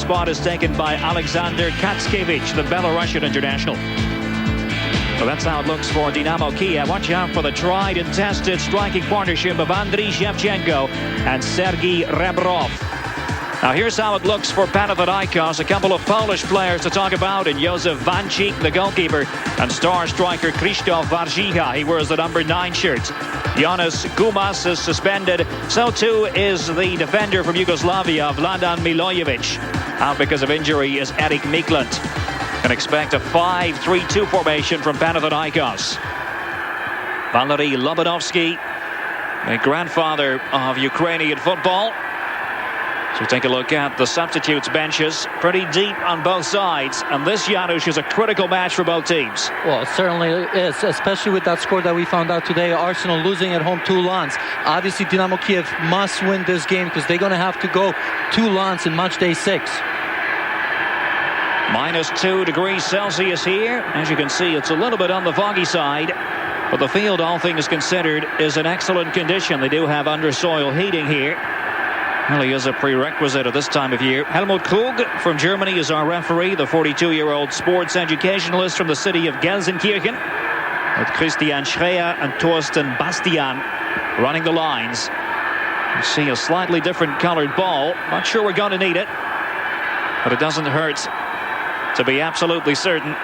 Spot is taken by Alexander Katskevich, the Belarusian international. So that's how it looks for Dinámo Kiev. Watch out for the tried and tested striking partnership of Andriy Shevchenko and Sergei Rebrov. Now here's how it looks for Panathinaikos. A couple of Polish players to talk about, and Józef Wancik, the goalkeeper, and star striker Krzysztof Warzycha. He wears the number 9 shirt. Jonas Gumas is suspended. So too is the defender from Yugoslavia, Vladan Milojevic. Out because of injury is Erik Mikland. Can expect a 5-3-2 formation from Panathinaikos. Valery Lobanovsky, the grandfather of Ukrainian football. So take a look at the substitutes benches. Pretty deep on both sides. And this, Janusz, is a critical match for both teams. Well, it certainly is, especially with that score that we found out today. Arsenal losing at home to Lens. Obviously, Dinámo Kiev must win this game because they're going to have to go to Lens in match day 6. -2 degrees Celsius here. As you can see, it's a little bit on the foggy side. But the field, all things considered, is in excellent condition. They do have undersoil heating here. Really is a prerequisite at this time of year. Helmut Krug from Germany is our referee, the 42-year-old sports educationalist from the city of Gelsenkirchen, with Christian Schreier and Thorsten Bastian running the lines. You see a slightly different colored ball. Not sure we're going to need it, but it doesn't hurt to be absolutely certain.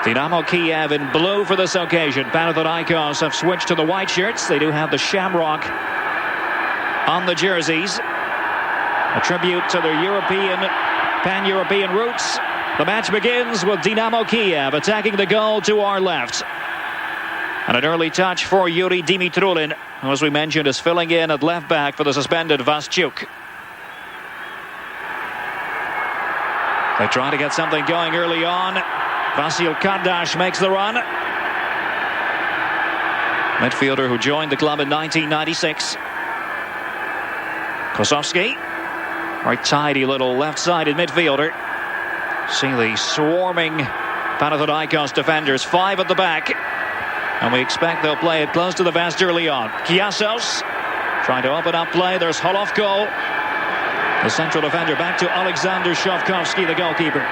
Dinámo Kiev in blue for this occasion. Panathinaikos have switched to the white shirts. They do have the shamrock on the jerseys, a tribute to their pan-European roots. The match begins with Dinámo Kiev attacking the goal to our left. And an early touch for Yuri Dimitrulin, who, as we mentioned, is filling in at left back for the suspended Vasyuk. They try to get something going early on. Vasil Kardash makes the run. Midfielder who joined the club in 1996. Kosowski, very tidy little left-sided midfielder. See the swarming Panathinaikos defenders, 5 at the back. And we expect they'll play it close to the vest early on. Kiasos trying to open up play. There's Holovko, the central defender, back to Alexander Shovkovsky, the goalkeeper.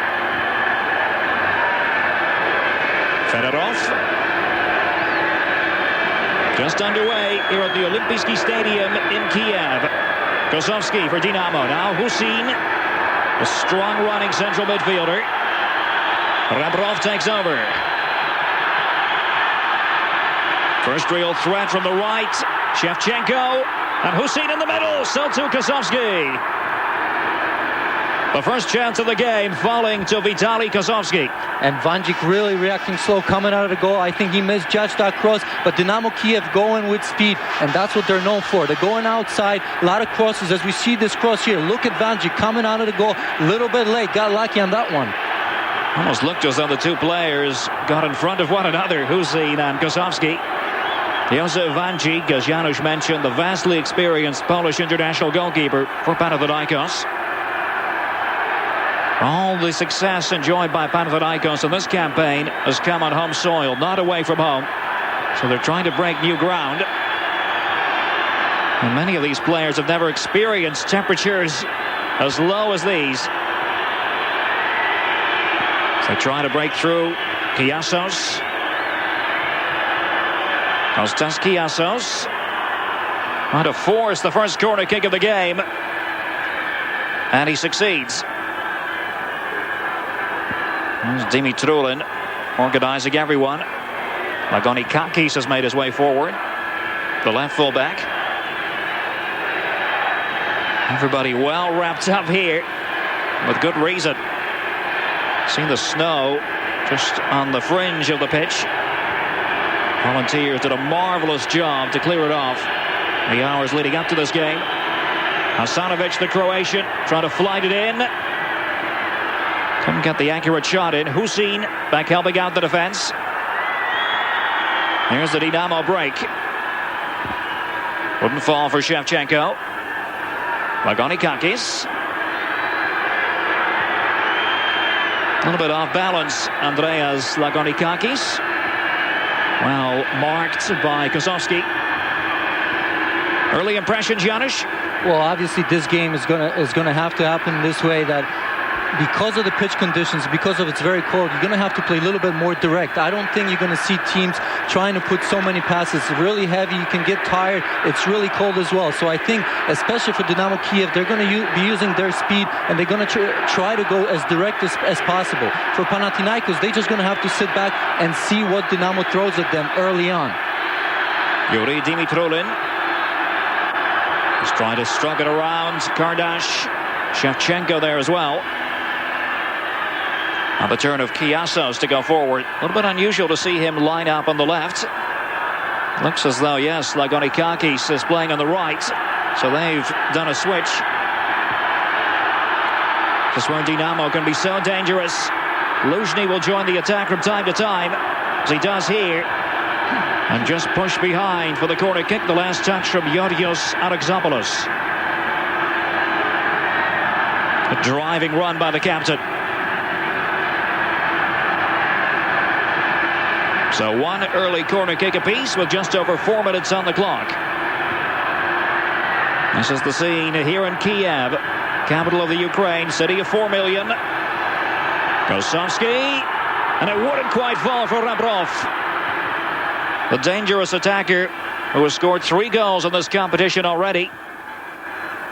Fedorov. Just underway here at the Olympijski Stadium in Kiev. Kosowski for Dinamo. Now Husin, a strong running central midfielder. Rebrov takes over. First real threat from the right. Shevchenko and Husin in the middle. So too Kosowski. The first chance of the game falling to Vitaly Kosowski. And Wancik really reacting slow coming out of the goal. I think he misjudged that cross, but Dinámo Kiev going with speed, and that's what they're known for. They're going outside, a lot of crosses. As we see this cross here, look at Wancik coming out of the goal a little bit late, got lucky on that one. Almost looked as though the two players got in front of one another, Husin and Kosowski. Józef Wancik, as Janusz mentioned, the vastly experienced Polish international goalkeeper for Panathinaikos. All the success enjoyed by Panathinaikos in this campaign has come on home soil, not away from home. So they're trying to break new ground. And many of these players have never experienced temperatures as low as these. So they try to break through. Kiasos. Kostas Kiasos trying to force the first corner kick of the game. And he succeeds. Dimitrulin organizing everyone. Lagonikakis has made his way forward, the left fullback. Everybody well wrapped up here with good reason. See the snow just on the fringe of the pitch. Volunteers did a marvelous job to clear it off the hours leading up to this game. Hasanovic, the Croatian, trying to flight it in. Couldn't get the accurate shot in. Husin back helping out the defense. Here's the Dinamo break. Wouldn't fall for Shevchenko. Lagonikakis. A little bit off balance, Andreas Lagonikakis. Well marked by Kosowski. Early impressions, Janusz? Well, obviously this game is gonna have to happen this way, that because of the pitch conditions, because of it's very cold, you're going to have to play a little bit more direct. I don't think you're going to see teams trying to put so many passes. It's really heavy. You can get tired. It's really cold as well. So I think, especially for Dinámo Kyiv, they're going to be using their speed, and they're going to try to go as direct as possible. For Panathinaikos, they're just going to have to sit back and see what Dinamo throws at them early on. Yuri Dimitrulin is trying to strug it around. Kardash, Shevchenko there as well. On the turn of Kiasos to go forward. A little bit unusual to see him line up on the left. Looks as though, yes, Lagonikakis is playing on the right. So they've done a switch. Just where Dinamo can be so dangerous. Luzhny will join the attack from time to time, as he does here. And just push behind for the corner kick. The last touch from Yorios Alexopoulos. A driving run by the captain. So one early corner kick apiece with just over 4 minutes on the clock. This is the scene here in Kiev, capital of the Ukraine, city of 4 million. Kosovsky, and it wouldn't quite fall for Rebrov. The dangerous attacker who has scored 3 goals in this competition already.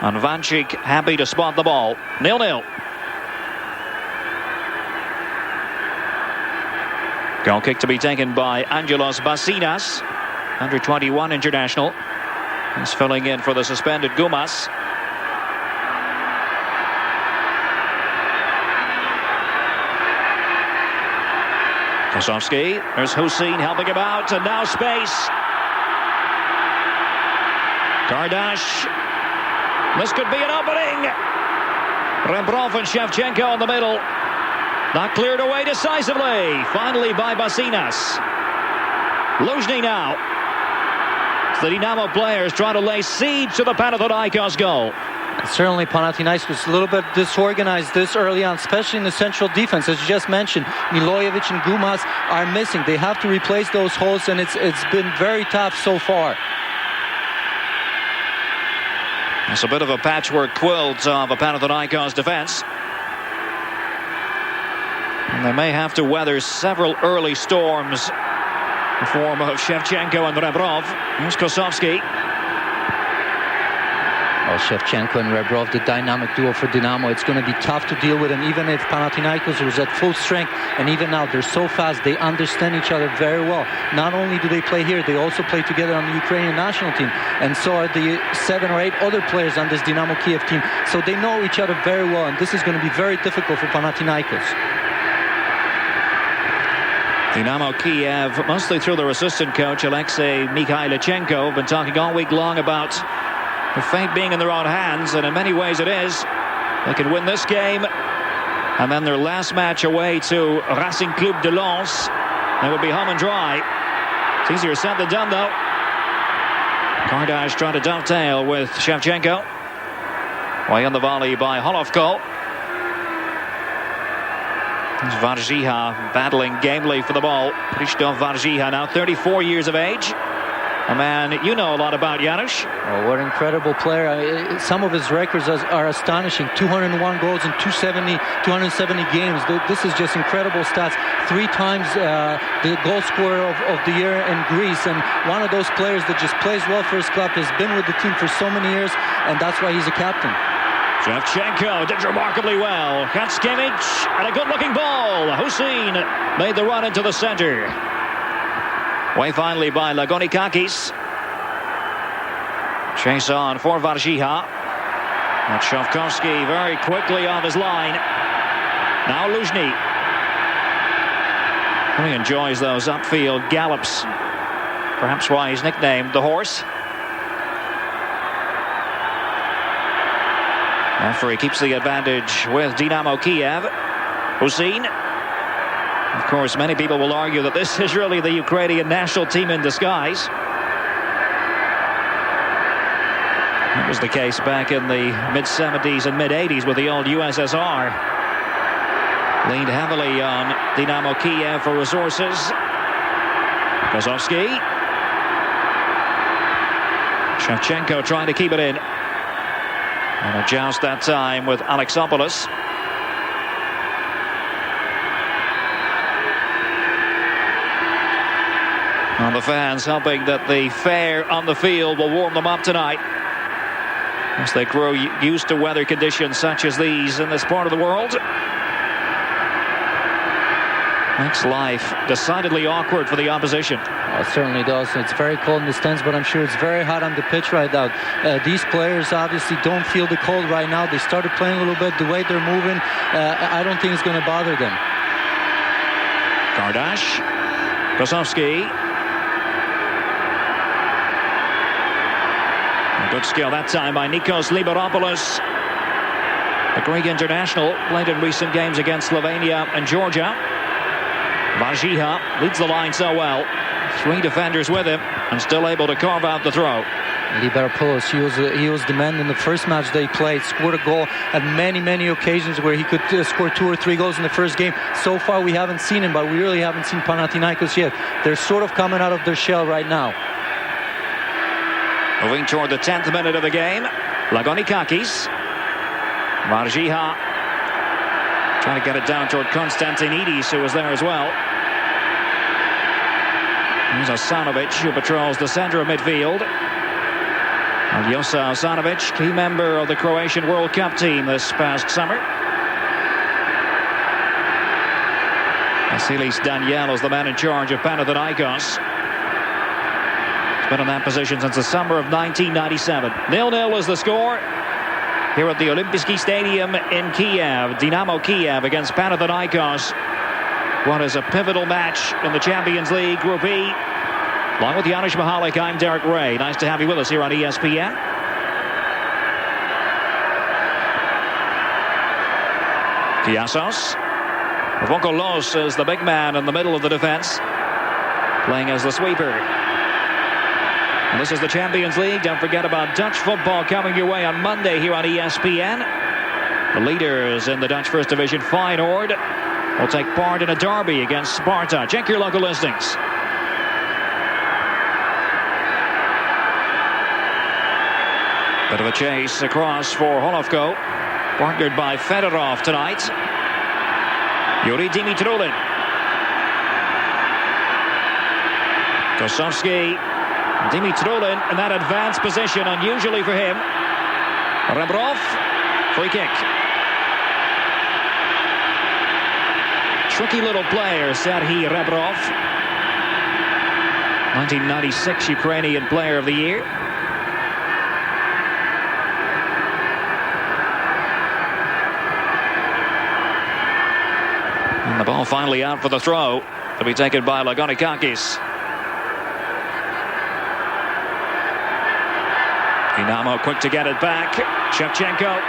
And Vanchik happy to spot the ball. 0-0. Goal kick to be taken by Angelos Basinas, under 21 international. He's filling in for the suspended Gumas. Kosovsky, there's Hussein helping him out, and now space. Kardash, this could be an opening. Rebrov and Shevchenko in the middle. Not cleared away decisively. Finally by Basinas. Luzhny now. The Dinamo players trying to lay siege to the Panathinaikos goal. Certainly Panathinaikos was a little bit disorganized this early on, especially in the central defense. As you just mentioned, Milojevic and Gumas are missing. They have to replace those holes, and it's been very tough so far. It's a bit of a patchwork quilt of a Panathinaikos defense. And they may have to weather several early storms in the form of Shevchenko and Rebrov. Here's Kosovsky. Well, Shevchenko and Rebrov, the dynamic duo for Dinamo. It's going to be tough to deal with them, even if Panathinaikos was at full strength. And even now, they're so fast. They understand each other very well. Not only do they play here, they also play together on the Ukrainian national team. And so are the 7 or 8 other players on this Dinamo Kiev team. So they know each other very well. And this is going to be very difficult for Panathinaikos. Dinamo Kiev, mostly through their assistant coach, Alexei Mikhailichenko, have been talking all week long about the fate being in their own hands, and in many ways it is. They can win this game, and then their last match away to Racing Club de Lens, they would be home and dry. It's easier said than done, though. Kardash trying to dovetail with Shevchenko. Way on the volley by Holovko. Varziha battling gamely for the ball. Krzysztof Varziha, now 34 years of age. A man you know a lot about, Janusz. Oh, what an incredible player. Some of his records are astonishing. 201 goals in 270 games. This is just incredible stats. 3 times the goal scorer of the year in Greece. And one of those players that just plays well for his club, has been with the team for so many years, and that's why he's a captain. Shevchenko did remarkably well. Katskevich, and a good-looking ball. Hussein made the run into the center. Way finally by Lagonikakis. Chase on for Varziha. And Shavkovsky very quickly off his line. Now Luzhny. He enjoys those upfield gallops. Perhaps why he's nicknamed the Horse. Referee keeps the advantage with Dinamo Kiev. Hussein. Of course, many people will argue that this is really the Ukrainian national team in disguise. That was the case back in the mid-70s and mid-80s with the old USSR. Leaned heavily on Dinamo Kiev for resources. Kosovsky. Shevchenko trying to keep it in. And a joust that time with Alexopoulos. And the fans hoping that the fare on the field will warm them up tonight as they grow used to weather conditions such as these in this part of the world. Makes life decidedly awkward for the opposition. It certainly does. It's very cold in the stands, but I'm sure it's very hot on the pitch right now. These players obviously don't feel the cold right now. They started playing a little bit. The way they're moving, I don't think it's going to bother them. Gardash, Kosowski. Good skill that time by Nikos Liberopoulos. The Greek international played in recent games against Slovenia and Georgia. Varžiha leads the line so well. 3 defenders with him and still able to carve out the throw. Liberopoulos, he was the man in the first match they played, scored a goal at many occasions where he could score 2 or 3 goals in the first game. So far we haven't seen him, but we really haven't seen Panathinaikos yet. They're sort of coming out of their shell right now. Moving toward the 10th minute of the game, Lagonikakis. Varžiha trying to get it down toward Konstantinidis, who was there as well. Here's Asanovic, who patrols the center of midfield. Aljosa Asanovic, key member of the Croatian World Cup team this past summer. Vasilis Daniel is the man in charge of Panathinaikos. Been in that position since the summer of 1997. 0-0 is the score here at the Olympijski Stadium in Kiev. Dinámo Kiev against Panathinaikos. What is a pivotal match in the Champions League Group E. Along with Janusz Mihalik, I'm Derek Ray. Nice to have you with us here on ESPN. Kiasos. Vokolos is the big man in the middle of the defense, playing as the sweeper. And this is the Champions League. Don't forget about Dutch football coming your way on Monday here on ESPN. The leaders in the Dutch First Division, Feyenoord, will take part in a derby against Sparta. Check your local listings. Bit of a chase across for Holovko, partnered by Fedorov tonight. Yuri Dimitrulin. Kosowski. Dimitrulin in that advanced position, unusually for him. Rebrov, free kick. Tricky little player, Serhii Rebrov. 1996 Ukrainian Player of the Year. And the ball finally out for the throw to be taken by Lagonikakis. Dinamo quick to get it back. Shevchenko.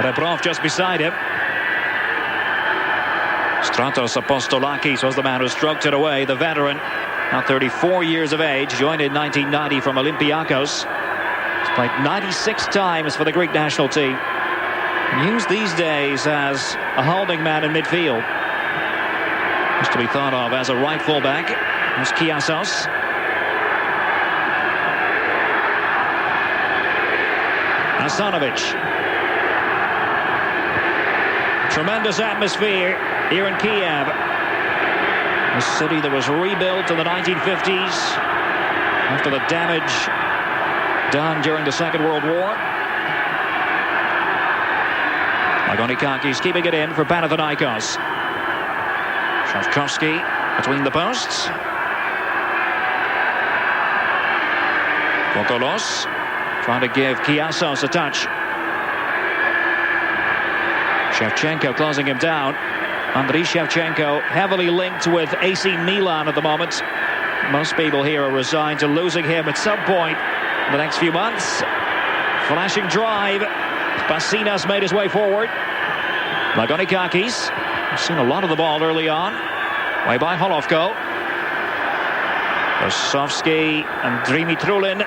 Rebrov just beside him. Stratos Apostolakis was the man who stroked it away. The veteran, now 34 years of age, joined in 1990 from Olympiacos. He's played 96 times for the Greek national team. Used these days as a holding man in midfield. Used to be thought of as a right fullback. There's Kiasos. Asanovic. Tremendous atmosphere here in Kiev. A city that was rebuilt in the 1950s after the damage done during the Second World War. Lagonikakis keeping it in for Panathinaikos. Shavkovsky between the posts. Vokolos trying to give Kiasos a touch. Shevchenko closing him down. Andriy Shevchenko heavily linked with AC Milan at the moment. Most people here are resigned to losing him at some point in the next few months. Flashing drive. Bassinas made his way forward. Lagonikakis. We've seen a lot of the ball early on. Way by Holovko. Kosowski and Dimitrulin.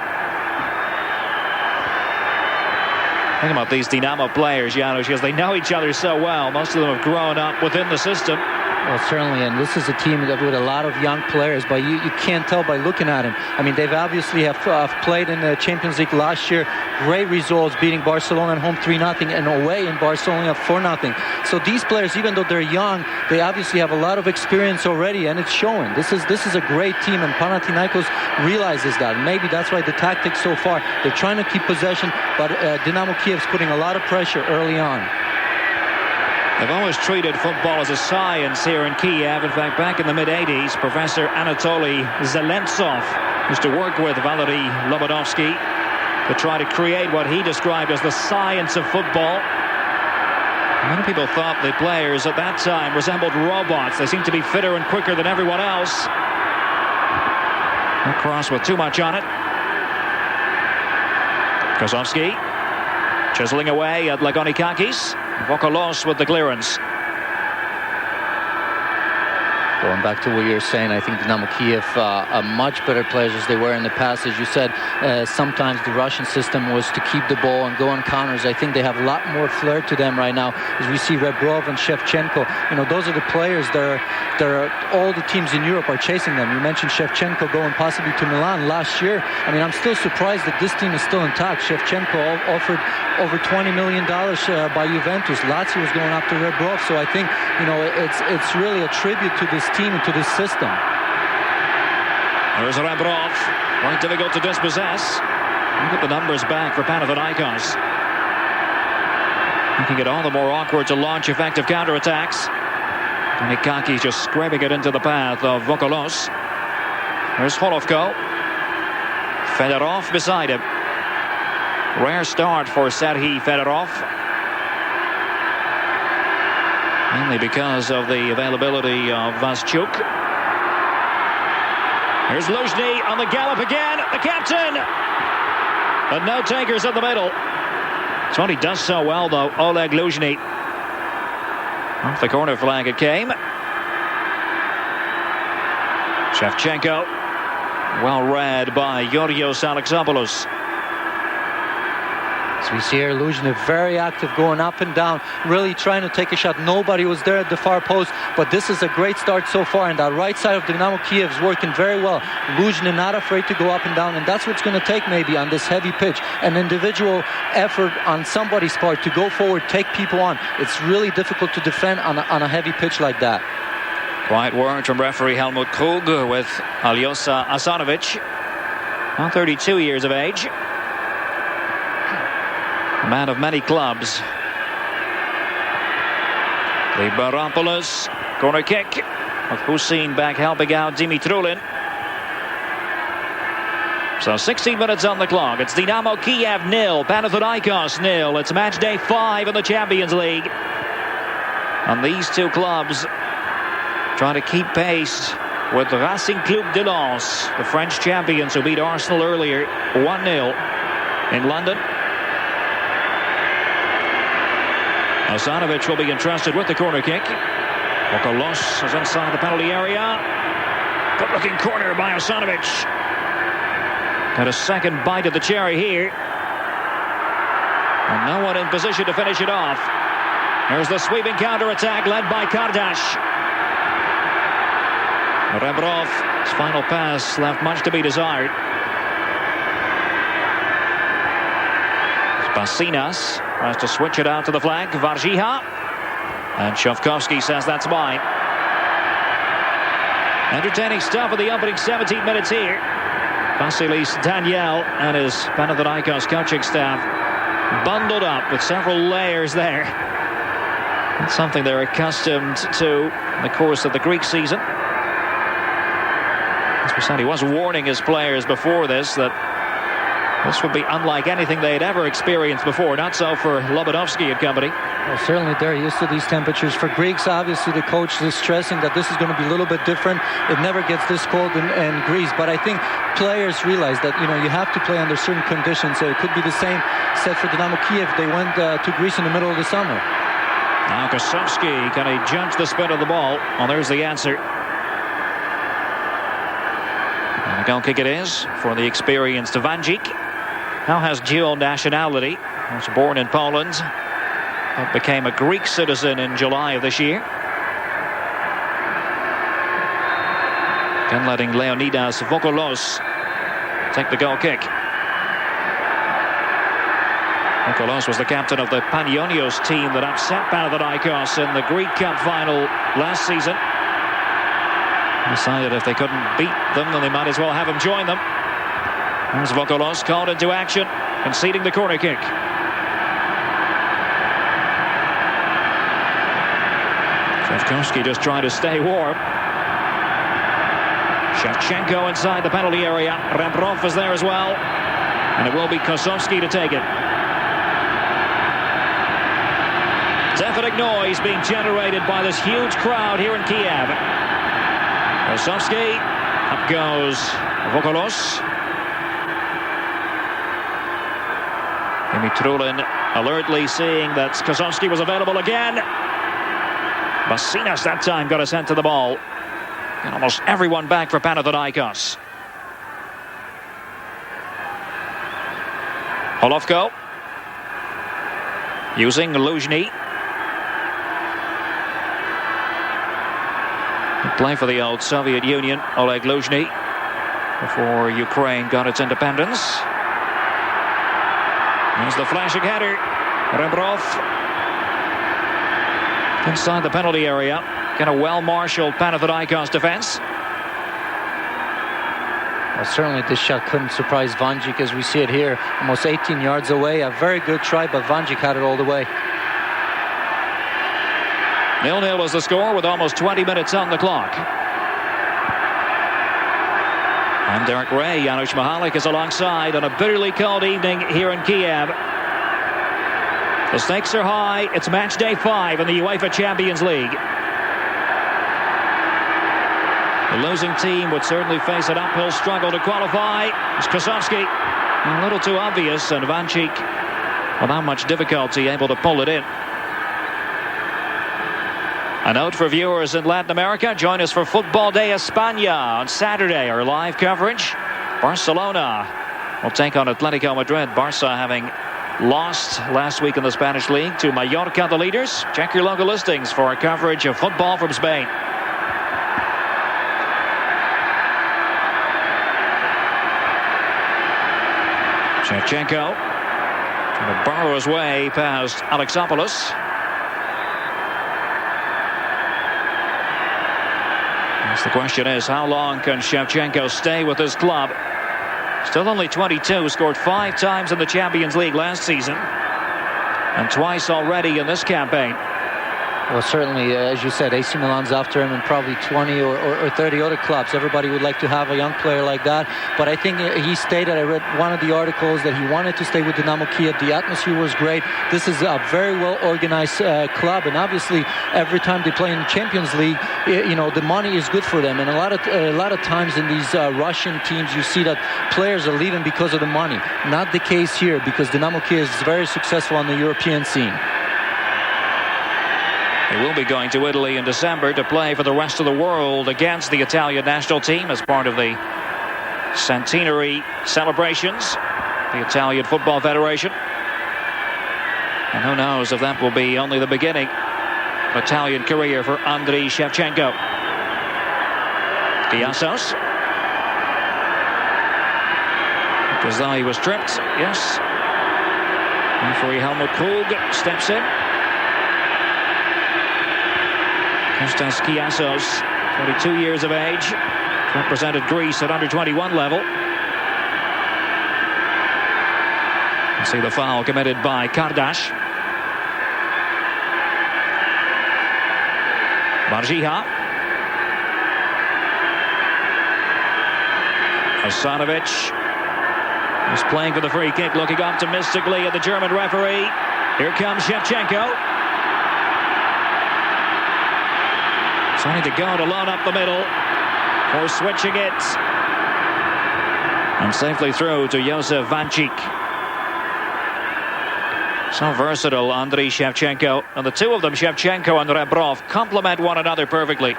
Think about these Dinamo players, Janusz, because they know each other so well. Most of them have grown up within the system. Well, certainly, and this is a team with a lot of young players, but you can't tell by looking at them. I mean, they've obviously have played in the Champions League last year. Great results, beating Barcelona at home 3-0 and away in Barcelona 4-0. So these players, even though they're young, they obviously have a lot of experience already, and it's showing. This is a great team, and Panathinaikos realizes that. Maybe that's why the tactics so far, they're trying to keep possession, but Dinámo Kiev's putting a lot of pressure early on. They've always treated football as a science here in Kiev. In fact, back in the mid-80s, Professor Anatoly Zelentsov used to work with Valery Lobanovsky to try to create what he described as the science of football. Many people thought the players at that time resembled robots. They seemed to be fitter and quicker than everyone else. No cross with too much on it. Kozovsky chiseling away at Lagonikakis. Vokolos with the clearance. Going back to what you were saying, I think Dinámo Kiev are much better players as they were in the past. As you said, sometimes the Russian system was to keep the ball and go on counters. I think they have a lot more flair to them right now. As we see Rebrov and Shevchenko, those are the players that are all the teams in Europe are chasing them. You mentioned Shevchenko going possibly to Milan last year. I mean, I'm still surprised that this team is still intact. Shevchenko offered over $20 million by Juventus. Lazio was going after Rebrov. So I think, it's really a tribute to this team and to this system. There's Rebrov. Quite difficult to dispossess. Look at the numbers back for Panathinaikos. Making it all the more awkward to launch effective counterattacks. Nikaki just scraping it into the path of Vokolos. There's Holovko. Fedorov beside him. Rare start for Serhii Fedorov. Mainly because of the availability of Vasychuk. Here's Luzhny on the gallop again. The captain! But no takers in the middle. It's what he does so well, though, Oleg Luzhny. Off the corner flag it came. Shevchenko. Well read by Yorios Alexopoulos. We see here Luzhny very active, going up and down, really trying to take a shot. Nobody was there at the far post, but this is a great start so far, and that right side of Dinámo Kiev is working very well. Luzhny not afraid to go up and down, and that's what's going to take maybe on this heavy pitch. An individual effort on somebody's part to go forward, take people on. It's really difficult to defend on a heavy pitch like that. Quiet word from referee Helmut Krug with Aljosa Asanovic, now 32 years of age. A man of many clubs. Liberopoulos, corner kick with Hussein back helping out Dimitrulin. So 16 minutes on the clock. It's Dinámo Kiev 0, Panathinaikos 0. It's match day 5 in the Champions League. And these two clubs trying to keep pace with Racing Club de Lens, the French champions who beat Arsenal earlier 1-0 in London. Asanovic will be entrusted with the corner kick. Vokolos is inside the penalty area. Good looking corner by Asanovic. Got a second bite of the cherry here. And no one in position to finish it off. Here's the sweeping counter-attack led by Kardash. Rebrov, his final pass left much to be desired. Basinas tries to switch it out to the flank. Varjiha. And Shovkovsky says that's mine. Entertaining stuff in the opening 17 minutes here. Vasilis Daniel and his Panathinaikos coaching staff bundled up with several layers there. That's something they're accustomed to in the course of the Greek season. As we said, he was warning his players before this that this would be unlike anything they had ever experienced before. Not so for Lobanovsky and company. Well, certainly they're used to these temperatures. For Greeks, obviously, the coach is stressing that this is going to be a little bit different. It never gets this cold in Greece. But I think players realize that, you have to play under certain conditions. So it could be the same set for Dinámo Kiev. They went to Greece in the middle of the summer. Now Kosovsky, can he judge the spin of the ball? Well, there's the answer. And a goal kick it is for the experienced Vanjik. Now has dual nationality. He was born in Poland, but became a Greek citizen in July of this year. Again letting Leonidas Vokolos take the goal kick. Vokolos was the captain of the Panionios team that upset Panathinaikos in the Greek Cup final last season. Decided if they couldn't beat them, then they might as well have him join them. As Vokolos called into action, conceding the corner kick. Shevchenko just trying to stay warm. Shevchenko inside the penalty area. Rebrov is there as well. And it will be Kosovsky to take it. Deafening noise being generated by this huge crowd here in Kiev. Kosovsky, up goes Vokolos. Dimitrulin alertly seeing that Kosovsky was available again. Basinas that time got his head to the ball. And almost everyone back for Panathinaikos. Holovko using Luzhny. Play for the old Soviet Union, Oleg Luzhny, before Ukraine got its independence. There's the flashing header. Rebrov inside the penalty area. Kind of well-marshaled Panathinaikos defense. Well, certainly this shot couldn't surprise Vanjic as we see it here. Almost 18 yards away. A very good try, but Vanjic had it all the way. 0-0 is the score with almost 20 minutes on the clock. And Derek Ray, Janusz Mihalik is alongside on a bitterly cold evening here in Kiev. The stakes are high. It's match day 5 in the UEFA Champions League. The losing team would certainly face an uphill struggle to qualify. It's Kosovsky. A little too obvious, and Vanjic, without much difficulty, able to pull it in. A note for viewers in Latin America, join us for Football Day España on Saturday, our live coverage. Barcelona will take on Atletico Madrid. Barca having lost last week in the Spanish League to Mallorca, the leaders. Check your local listings for our coverage of football from Spain. Shevchenko trying to burrow his way past Alexopoulos. The question is, how long can Shevchenko stay with his club? Still only 22, scored 5 times in the Champions League last season, and twice already in this campaign. Well, certainly, as you said, AC Milan's after him, and probably 20 or 30 other clubs. Everybody would like to have a young player like that. But I think he stated, I read one of the articles, that he wanted to stay with Dinámo Kiev. The atmosphere was great. This is a very well-organized club, and obviously, every time they play in the Champions League, you know, the money is good for them. And a lot of times in these Russian teams, you see that players are leaving because of the money. Not the case here, because Dinámo Kiev is very successful on the European scene. He will be going to Italy in December to play for the rest of the world against the Italian national team as part of the centenary celebrations, the Italian Football Federation. And who knows if that will be only the beginning of an Italian career for Andriy Shevchenko. Kiasos. As though he was tripped, yes. Referee Helmut Krug steps in. Kostas Kiasos, 22 years of age, represented Greece at under-21 level. You see the foul committed by Kardash. Marjiha. Hasanovic is playing for the free kick, looking optimistically at the German referee. Here comes Shevchenko. Trying to go to load up the middle, or switching it, and safely through to Josef Vanjic. So versatile, Andriy Shevchenko, and the two of them, Shevchenko and Rebrov, complement one another perfectly.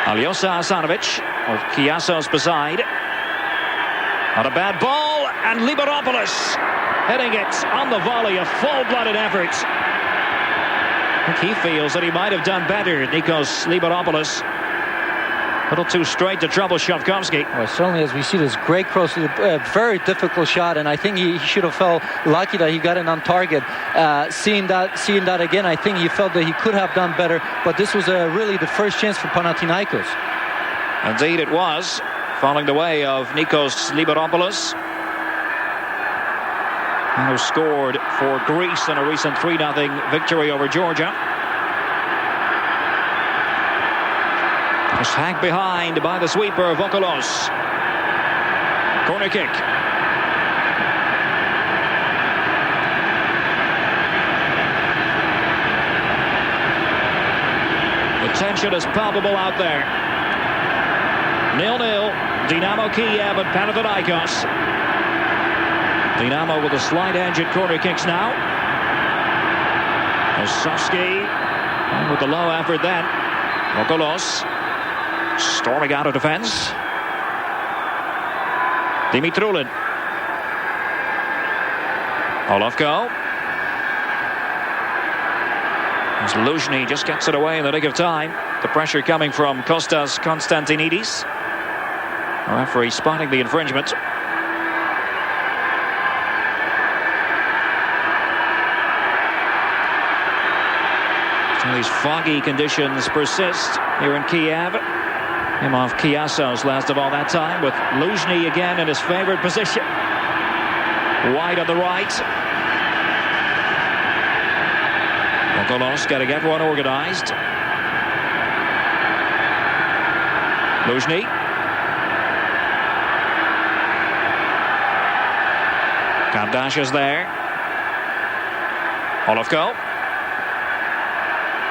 Aljosa Hasanovic with Kiasos beside. Not a bad ball, and Liberopoulos hitting it on the volley, a full-blooded effort. I think he feels that he might have done better, Nikos Liberopoulos. A little too straight to trouble Shavkovsky. Well, certainly, as we see this great cross, a very difficult shot, and I think he should have felt lucky that he got it on target. Seeing that again, I think he felt that he could have done better, but this was really the first chance for Panathinaikos. Indeed it was, falling the way of Nikos Liberopoulos, who scored for Greece in a recent 3-0 victory over Georgia. Just hacked behind by the sweeper Vokolos. Corner kick. The tension is palpable out there. 0-0. Dinámo Kiev and Panathinaikos. Dinámo with a slight edge at corner kicks now. Osowski with the low effort then. Vokolos storming out of defense. Dimitrulin. Olofko. As Luzhny just gets it away in the nick of time. The pressure coming from Kostas Konstantinidis. The referee spotting the infringement. So these foggy conditions persist here in Kiev. Imov Kiasos last of all that time, with Luzhny again in his favorite position. Wide on the right. Vokolos got to get one organized. Luzhny. Kavdash is there. Olofko.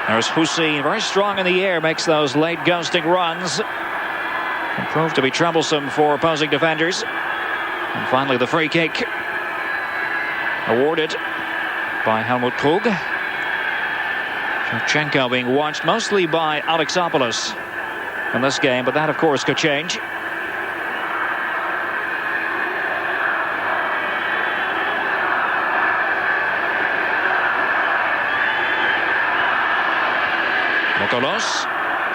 There's Hussein, very strong in the air, makes those late ghosting runs. And proved to be troublesome for opposing defenders. And finally the free kick. Awarded by Helmut Krug. Shevchenko being watched mostly by Alexopoulos in this game, but that of course could change. Vokolos,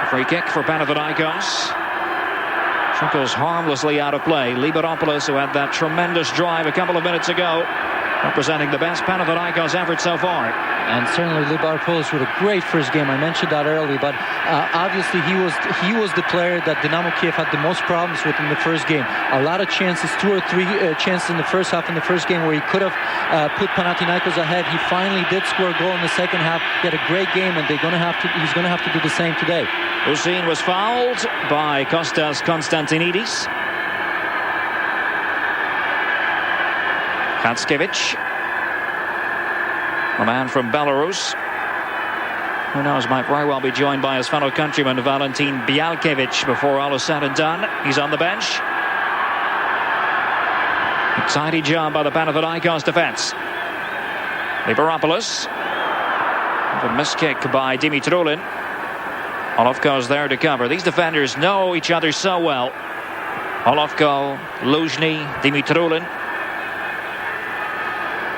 free kick for Panathinaikos. Trickles harmlessly out of play. Liberopoulos, who had that tremendous drive a couple of minutes ago, representing the best Panathinaikos effort so far. And certainly Liberopoulos with a great first game. I mentioned that earlier, but obviously he was the player that Dinámo Kiev had the most problems with in the first game. A lot of chances, 2 or 3 chances in the first half in the first game where he could have put Panathinaikos ahead. He finally did score a goal in the second half. He had a great game, and he's going to have to do the same today. Hussein was fouled by Kostas Konstantinidis. Katskevich, a man from Belarus, who knows, might very well be joined by his fellow countryman Valentin Bialkevich before all is said and done. He's on the bench. A tidy job by the Panathinaikos defense. Liberopoulos. A missed kick by Dimitrulin. Olofko's there to cover. These defenders know each other so well. Olofko, Luzhny, Dimitrulin.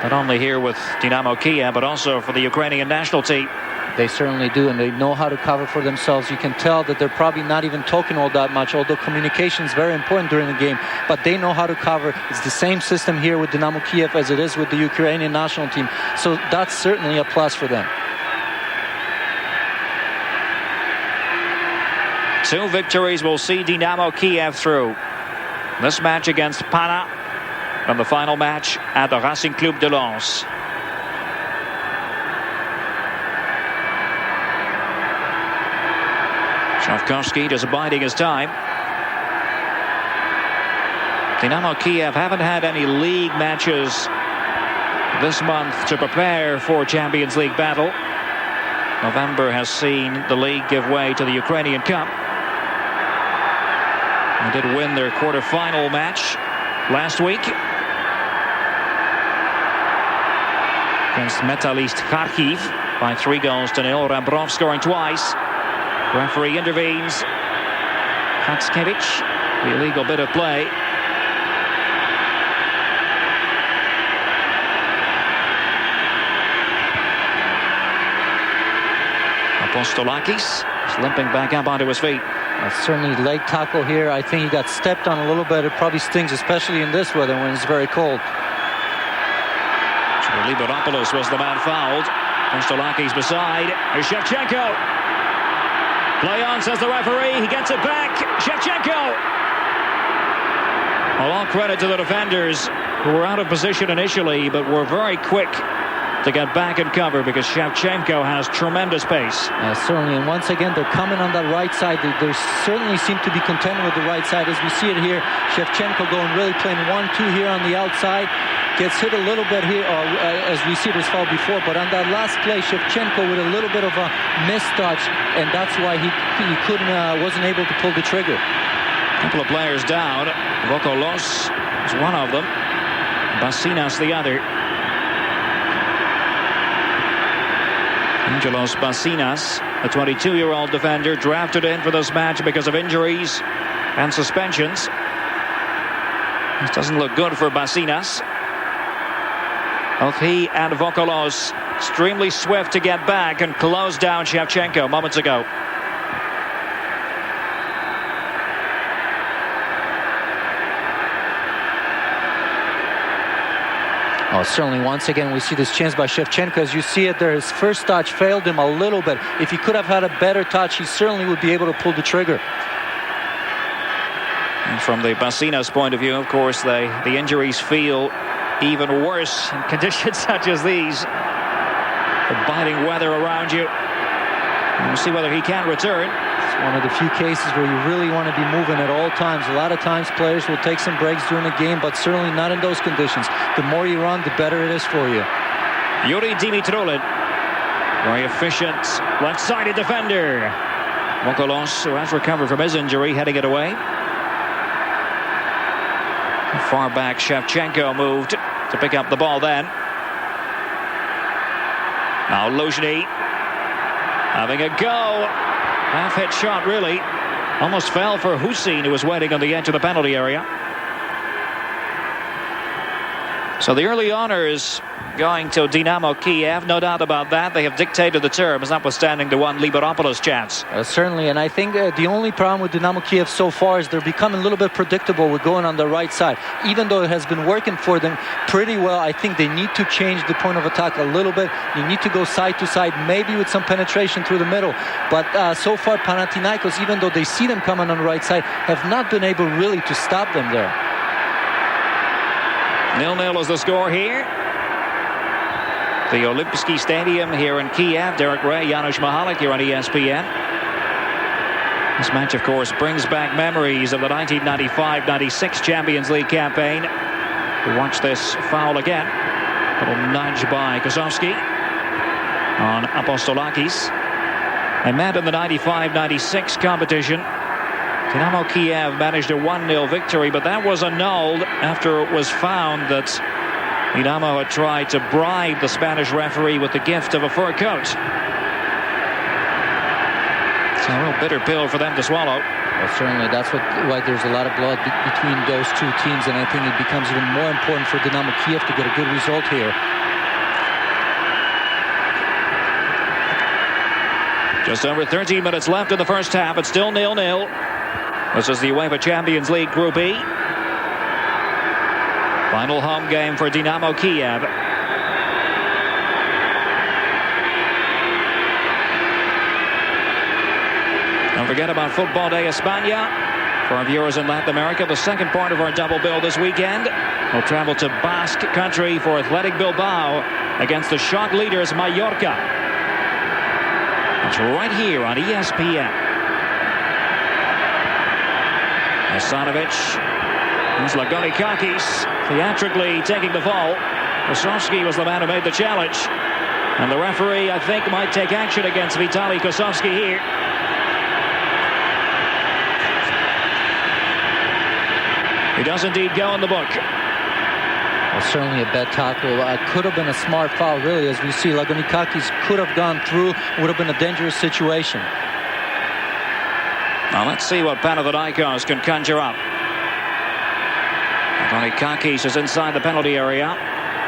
Not only here with Dinámo Kiev, but also for the Ukrainian national team. They certainly do, and they know how to cover for themselves. You can tell that they're probably not even talking all that much, although communication is very important during the game. But they know how to cover. It's the same system here with Dinámo Kiev as it is with the Ukrainian national team. So that's certainly a plus for them. 2 victories will see Dinámo Kiev through. This match against Pana, and the final match at the Racing Club de Lens. Shavkovsky just biding his time. Dinámo Kiev haven't had any league matches this month to prepare for Champions League battle. November has seen the league give way to the Ukrainian Cup. They did win their quarter-final match last week against Metalist Kharkiv by 3-0. Rambrov scoring twice. Referee intervenes. Katskevich, the illegal bit of play. Apostolakis is limping back up onto his feet. Certainly leg tackle here. I think he got stepped on a little bit. It probably stings, especially in this weather when it's very cold. Liberaopoulos was the man fouled. Kostolakis beside. Here's Shevchenko. Play on, says the referee. He gets it back. Shevchenko. Well, all credit to the defenders who were out of position initially, but were very quick to get back and cover because Shevchenko has tremendous pace. Certainly, and once again, they're coming on that right side. They certainly seem to be contending with the right side. As we see it here, Shevchenko going really playing 1-2 here on the outside. Gets hit a little bit here, as we see this foul before, but on that last play, Shevchenko with a little bit of a mistouch, and that's why he wasn't able to pull the trigger. A couple of players down. Vokolos is one of them. Basinas the other. Angelos Basinas, a 22-year-old defender, drafted in for this match because of injuries and suspensions. This doesn't look good for Basinas. Both he and Vokolos extremely swift to get back and close down Shevchenko moments ago. Certainly, once again, we see this chance by Shevchenko. As you see it there, his first touch failed him a little bit. If he could have had a better touch, he certainly would be able to pull the trigger. And from the Basinas point of view, of course, the injuries feel even worse in conditions such as these. The biting weather around you. And we'll see whether he can return. It's one of the few cases where you really want to be moving at all times. A lot of times players will take some breaks during the game, but certainly not in those conditions. The more you run, the better it is for you. Yuri Dimitrolin, very efficient left-sided defender. Vokolos, who has recovered from his injury, heading it away. Far back, Shevchenko moved to pick up the ball then. Now Luzhny having a go. Half-hit shot, really. Almost fell for Hussein, who was waiting on the edge of the penalty area. So the early honors going to Dinamo Kiev, no doubt about that. They have dictated the terms, notwithstanding the one Liberaopoulos chance. Certainly, and I think the only problem with Dinamo Kiev so far is they're becoming a little bit predictable with going on the right side. Even though it has been working for them pretty well, I think they need to change the point of attack a little bit. You need to go side to side, maybe with some penetration through the middle. But so far, Panathinaikos, even though they see them coming on the right side, have not been able really to stop them there. 0-0 is the score here. The Olympijski Stadium here in Kiev. Derek Ray, Janusz Mihalik here on ESPN. This match, of course, brings back memories of the 1995-96 Champions League campaign. We watch this foul again. A little nudge by Kosowski on Apostolakis. They met in the 95-96 competition. Dinamo Kiev managed a 1-0 victory, but that was annulled after it was found that Dinamo had tried to bribe the Spanish referee with the gift of a fur coat. It's a real bitter pill for them to swallow. Well, certainly, that's why there's a lot of blood between those two teams, and I think it becomes even more important for Dinamo Kiev to get a good result here. Just over 13 minutes left in the first half. It's still 0-0. This is the UEFA Champions League Group E. Final home game for Dinamo Kiev. Don't forget about Football Day España. For our viewers in Latin America, the second part of our double bill this weekend. We'll travel to Basque Country for Athletic Bilbao against the shock leaders Mallorca. It's right here on ESPN. Asanovic, here's Lagonikakis, theatrically taking the fall. Kosowski was the man who made the challenge. And the referee, I think, might take action against Vitaly Kosowski here. He does indeed go in the book. Well, certainly a bad tackle. Could have been a smart foul, really. As we see, Lagonikakis could have gone through. Would have been a dangerous situation. Now let's see what Panathinaikos can conjure up. Lagonikakis is inside the penalty area.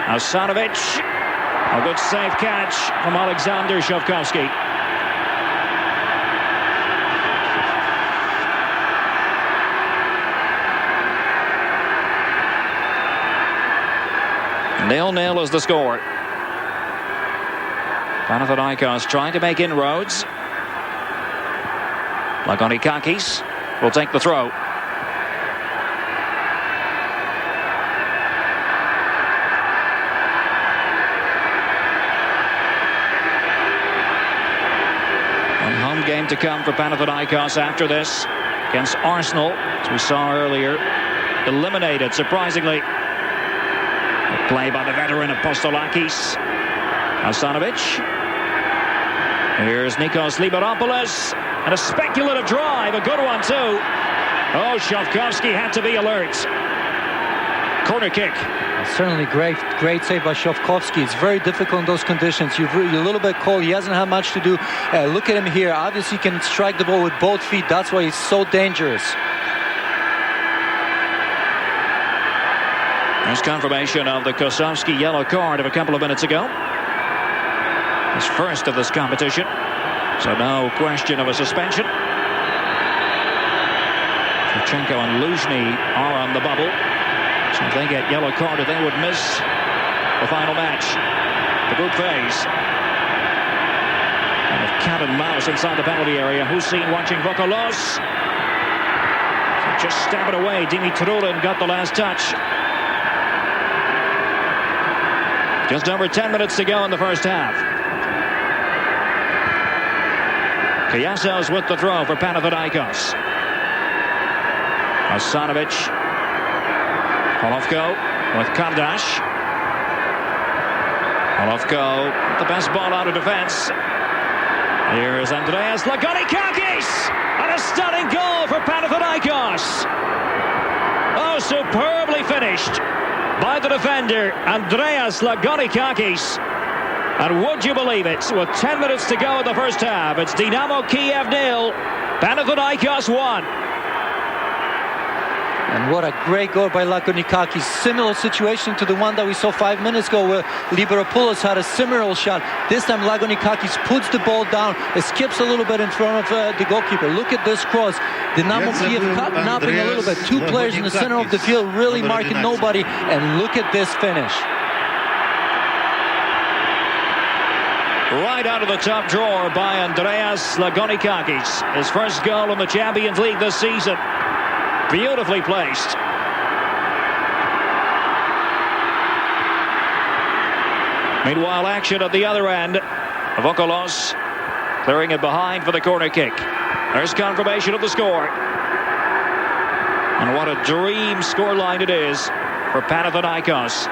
Asanovic. A good safe catch from Alexander Shovkovsky. 0-0 is the score. Panathinaikos trying to make inroads. Lagonikakis will take the throw. One home game to come for Panathinaikos after this against Arsenal, as we saw earlier. Eliminated, surprisingly. A play by the veteran Apostolakis. Hasanovic. Here's Nikos Liberopoulos. And a speculative drive, a good one too. Oh, Shovkovsky had to be alert. Corner kick. Certainly great save by Shovkovsky. It's very difficult in those conditions. You're a little bit cold. He hasn't had much to do. Look at him here. Obviously, he can strike the ball with both feet. That's why he's so dangerous. There's confirmation of the Kosovsky yellow card of a couple of minutes ago. His first of this competition. So no question of a suspension. Shevchenko and Luzhny are on the bubble. So if they get yellow carded, they would miss the final match. The group phase. Kind of cat and mouse inside the penalty area. Hussein watching Vokolos. So just stab it away. Dimitrulin got the last touch. Just over 10 minutes to go in the first half. Kayassos with the throw for Panathinaikos. Hasanovic. Golovko with Kardash. Golovko, the best ball out of defense. Here's Andreas Lagonikakis. And a stunning goal for Panathinaikos. Oh, superbly finished by the defender, Andreas Lagonikakis. And would you believe it, with 10 minutes to go in the first half, it's Dinámo Kiev 0, Panathinaikos 1. And what a great goal by Lagonikakis. Similar situation to the one that we saw 5 minutes ago where Liberopoulos had a similar shot. This time Lagonikakis puts the ball down. It skips a little bit in front of the goalkeeper. Look at this cross. Dinámo Kiev napping a little bit. Two players in the center of the field really marking nobody. And look at this finish. Right out of the top drawer by Andreas Lagonikakis. His first goal in the Champions League this season. Beautifully placed. Meanwhile, action at the other end. Vokolos clearing it behind for the corner kick. There's confirmation of the score. And what a dream scoreline it is for Panathinaikos.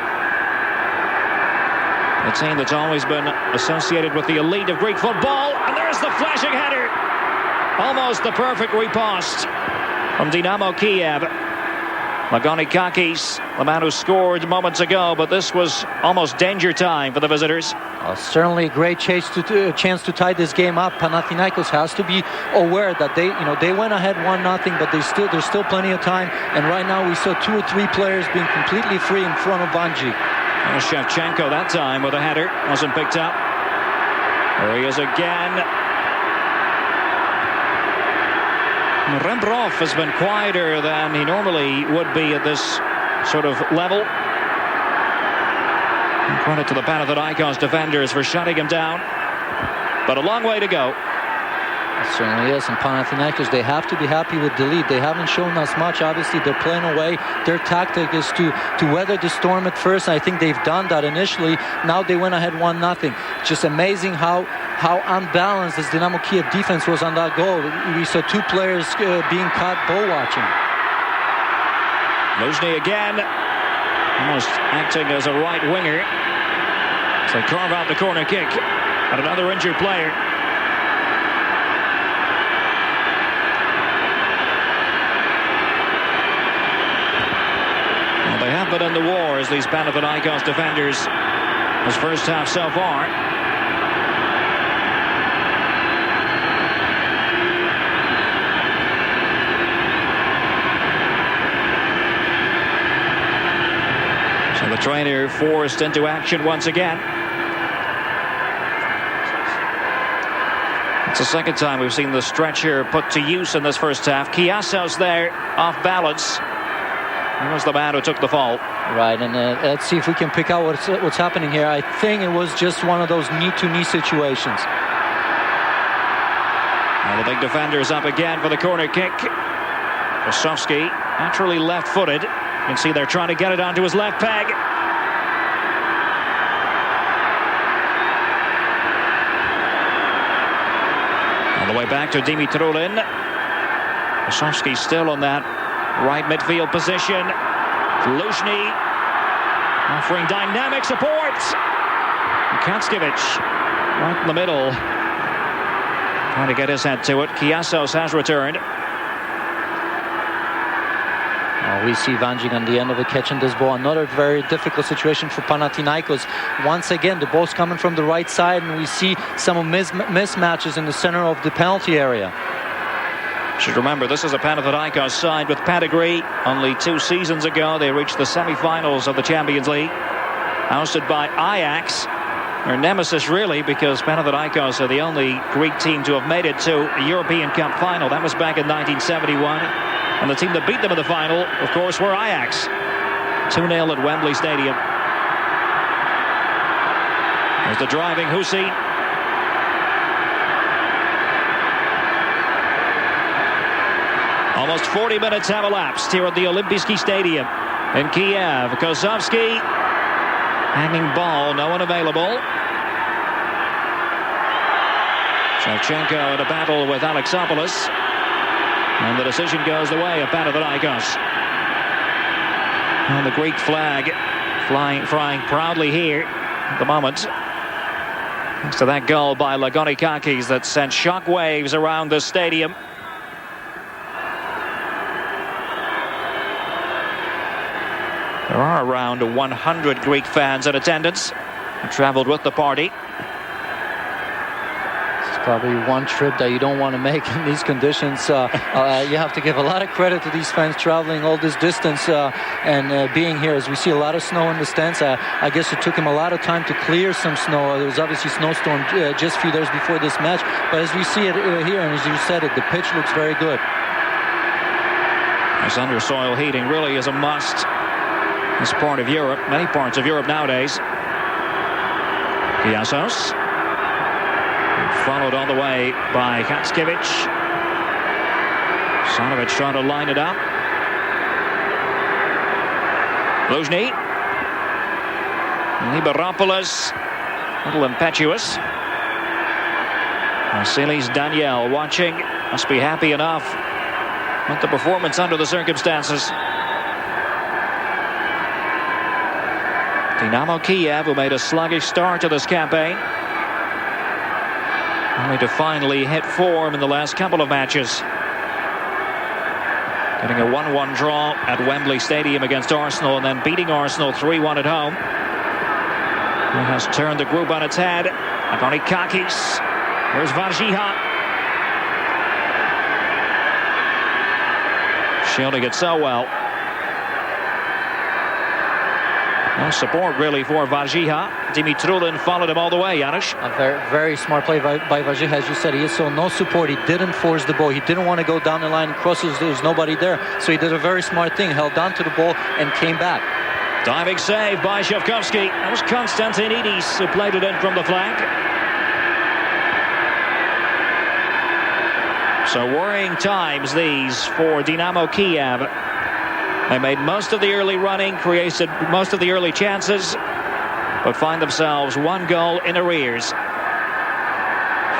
A team that's always been associated with the elite of Greek football. And there's the flashing header. Almost the perfect riposte from Dinámo Kiev. Lagonikakis, the man who scored moments ago, but this was almost danger time for the visitors. Certainly a great chance to tie this game up. Panathinaikos has to be aware that they went ahead 1-0, but there's still plenty of time. And right now we saw 2 or 3 players being completely free in front of Vanji. Shevchenko that time with a header, wasn't picked up. There he is again. Rembrov has been quieter than he normally would be at this sort of level. And credit to the Panathinaikos defenders for shutting him down. But a long way to go. It certainly is. And Panathinaikos, they have to be happy with the lead. They haven't shown us much. Obviously, they're playing away. Their tactic is to weather the storm at first. I think they've done that initially. Now they went ahead 1-0. Just amazing how unbalanced this Dinámo Kiev defense was on that goal. We saw 2 players being caught ball watching. Luzhny again, almost acting as a right winger. So they carve out the corner kick at another injured player. Well, they have been in the wars, these Panathinaikos defenders, this first half so far. The trainer forced into action once again. It's the second time we've seen the stretcher put to use in this first half. Kayassos there, off balance. He was the man who took the fall. Right, and let's see if we can pick out what's happening here. I think it was just one of those knee-to-knee situations. Well, the big defender's up again for the corner kick. Kosowski, naturally left-footed. You can see they're trying to get it onto his left peg. On the way back to Dimitrulin. Kosowski still on that right midfield position. Luzhny offering dynamic support. Katskiewicz right in the middle, trying to get his head to it. Kiasos has returned. We see Vanjik on the end of it catching this ball. Another very difficult situation for Panathinaikos. Once again, the ball's coming from the right side, and we see some mismatches in the center of the penalty area. Should remember, this is a Panathinaikos side with pedigree. Only 2 seasons ago, they reached the semi-finals of the Champions League, ousted by Ajax. Their nemesis, really, because Panathinaikos are the only Greek team to have made it to a European Cup final. That was back in 1971. And the team that beat them in the final, of course, were Ajax. 2-0 at Wembley Stadium. There's the driving Hussein. Almost 40 minutes have elapsed here at the Olympijski Stadium in Kiev. Kosowski, hanging ball, no one available. Shevchenko in a battle with Alexopoulos. And the decision goes the way of Panathinaikos. And the Greek flag flying proudly here at the moment. Thanks to that goal by Lagonikakis that sent shockwaves around the stadium. There are around 100 Greek fans in attendance who traveled with the party. It's probably one trip that you don't want to make in these conditions. You have to give a lot of credit to these fans traveling all this distance and being here. As we see a lot of snow in the stands, I guess it took him a lot of time to clear some snow. There was obviously snowstorm just a few days before this match. But as we see it here, and as you said it, the pitch looks very good. This undersoil heating really is a must. This part of Europe, many parts of Europe nowadays. Kiasos, followed all the way by Katskiewicz. Sanovic trying to line it up. Luzhny. Liberopoulos, a little impetuous. Vasilis Daniel watching, must be happy enough with the performance under the circumstances. Dinamo Kiev, who made a sluggish start to this campaign, only to finally hit form in the last couple of matches. Getting a 1-1 draw at Wembley Stadium against Arsenal and then beating Arsenal 3-1 at home. He has turned the group on its head. Lagonikakis. Here's Varjiha. Shielding it so well. No support really for Varjiha. Dimitrulin followed him all the way, Janusz. A very, very smart play by Varjiha. As you said, he saw no support. He didn't force the ball. He didn't want to go down the line and crosses. There's nobody there. So he did a very smart thing. Held on to the ball and came back. Diving save by Shevkovsky. That was Konstantinidis who played it in from the flank. So worrying times these for Dinamo Kiev. They made most of the early running, created most of the early chances, but find themselves 1 goal in arrears.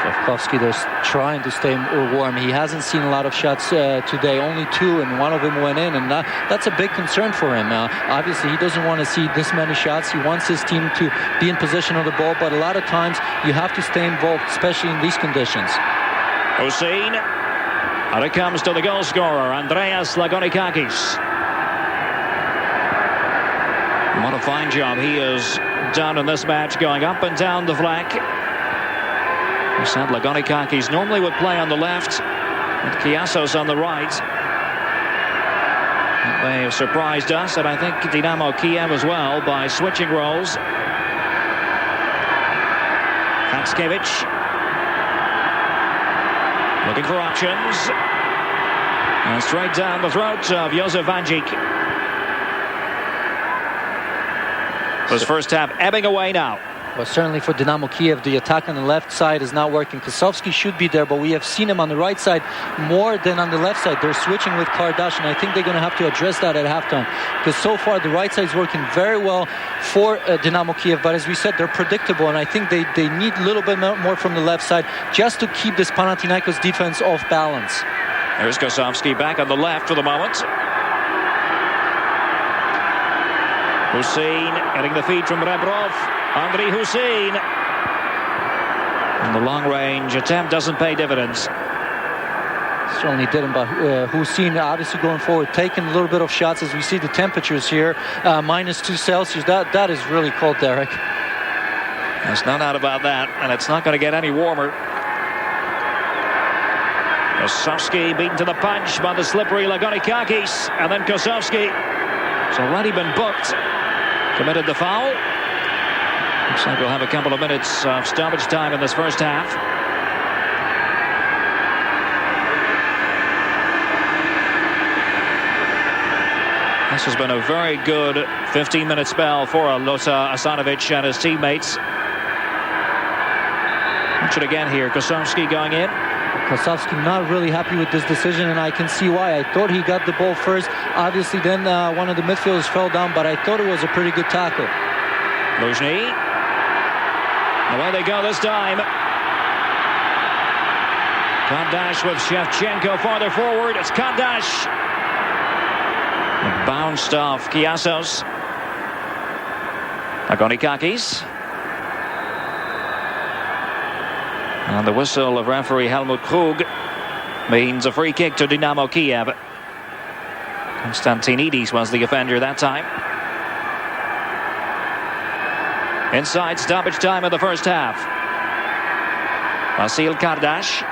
Shevkovsky just trying to stay warm. He hasn't seen a lot of shots today, only 2, and one of them went in, and that's a big concern for him. Obviously, he doesn't want to see this many shots. He wants his team to be in possession of the ball, but a lot of times you have to stay involved, especially in these conditions. Hussein, and it comes to the goal scorer, Andreas Lagonikakis. What a fine job he has done in this match, going up and down the flank. We said Lagonikakis normally would play on the left, with Kiasos on the right. They have surprised us, and I think Dinamo Kiev as well, by switching roles. Katskiewicz looking for options, and straight down the throat of Josef Vanjik. This first half ebbing away now. Well, certainly for Dynamo Kiev, the attack on the left side is not working. Kosovsky should be there, but we have seen him on the right side more than on the left side. They're switching with Kardash, and I think they're going to have to address that at halftime. Because so far, the right side is working very well for Dynamo Kiev. But as we said, they're predictable, and I think they need a little bit more from the left side just to keep this Panathinaikos defense off balance. There's Kosovsky back on the left for the moment. Hussein getting the feed from Rebrov. Andriy Hussein. And the long-range attempt doesn't pay dividends. Certainly didn't, but Hussein obviously going forward, taking a little bit of shots as we see the temperatures here, -2 Celsius. That is really cold, Derek. There's no doubt about that, and it's not going to get any warmer. Kosovsky beaten to the punch by the slippery Lagonikakis, and then Kosovsky has already been booked. Committed the foul. Looks like we'll have a couple of minutes of stoppage time in this first half. This has been a very good 15-minute spell for Losa Asanovic and his teammates. Watch it again here. Kosovsky going in. Kosovsky not really happy with this decision, and I can see why. I thought he got the ball first. Obviously, then one of the midfielders fell down, but I thought it was a pretty good tackle. Luzhny. Away they go this time. Kardash with Shevchenko farther forward. It's Kardash. It bounced off Kiasos. Lagonikakis. And the whistle of referee Helmut Krug means a free kick to Dynamo Kiev. Konstantinidis was the offender that time. Inside stoppage time of the first half. Vasil Kardash.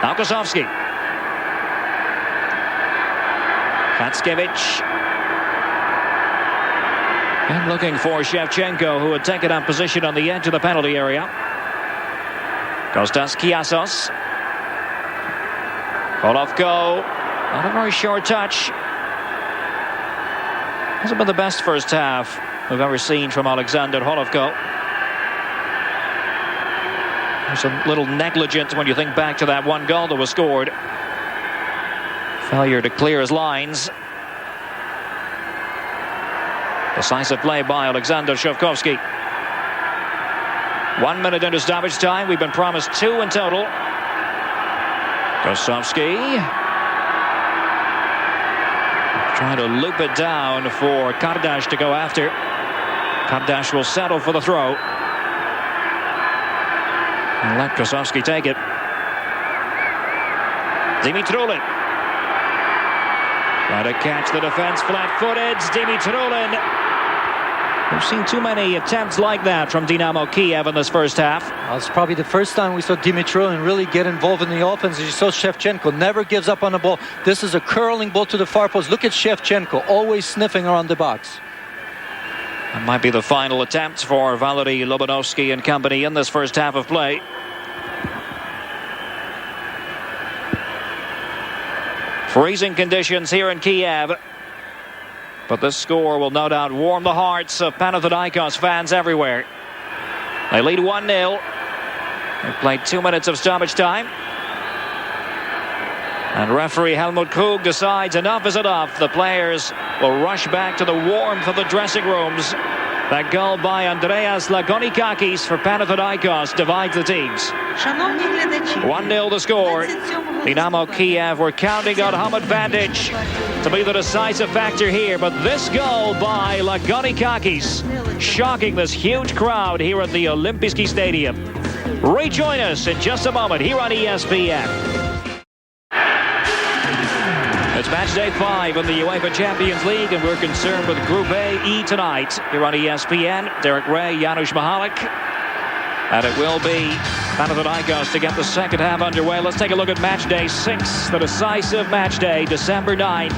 Now Kosovsky. Katskevich. And looking for Shevchenko, who had taken up position on the edge of the penalty area. Kostas Kiasos. Golovko. Not a very short touch. Hasn't been the best first half we've ever seen from Alexander Holovko. It's a little negligent when you think back to that one goal that was scored. Failure to clear his lines. Decisive play by Alexander Shovkovsky. 1 minute into stoppage time. We've been promised 2 in total. Kosovsky trying to loop it down for Kardash to go after. Kardash will settle for the throw. And let Kosovsky take it. Dimitrulin. Trying to catch the defense flat-footed. Dimitrulin. We've seen too many attempts like that from Dynamo Kiev in this first half. Well, it's probably the first time we saw Dimitrulin really get involved in the offense. As you saw, Shevchenko never gives up on the ball. This is a curling ball to the far post. Look at Shevchenko, always sniffing around the box. That might be the final attempt for Valery Lobanovsky and company in this first half of play. Freezing conditions here in Kiev. But this score will no doubt warm the hearts of Panathinaikos fans everywhere. They lead 1-0. They've played 2 minutes of stoppage time. And referee Helmut Krug decides enough is enough. The players will rush back to the warmth of the dressing rooms. That goal by Andreas Lagonikakis for Panathinaikos divides the teams. 1-0 the score. Dynamo Kiev were counting on home advantage to be the decisive factor here. But this goal by Lagonikakis shocking this huge crowd here at the Olympijski Stadium. Rejoin us in just a moment here on ESPN. It's match day 5 in the UEFA Champions League, and we're concerned with Group A-E tonight. Here on ESPN, Derek Ray, Janusz Mihalik. And it will be Panathinaikos to get the second half underway. Let's take a look at match day 6, the decisive match day, December 9th.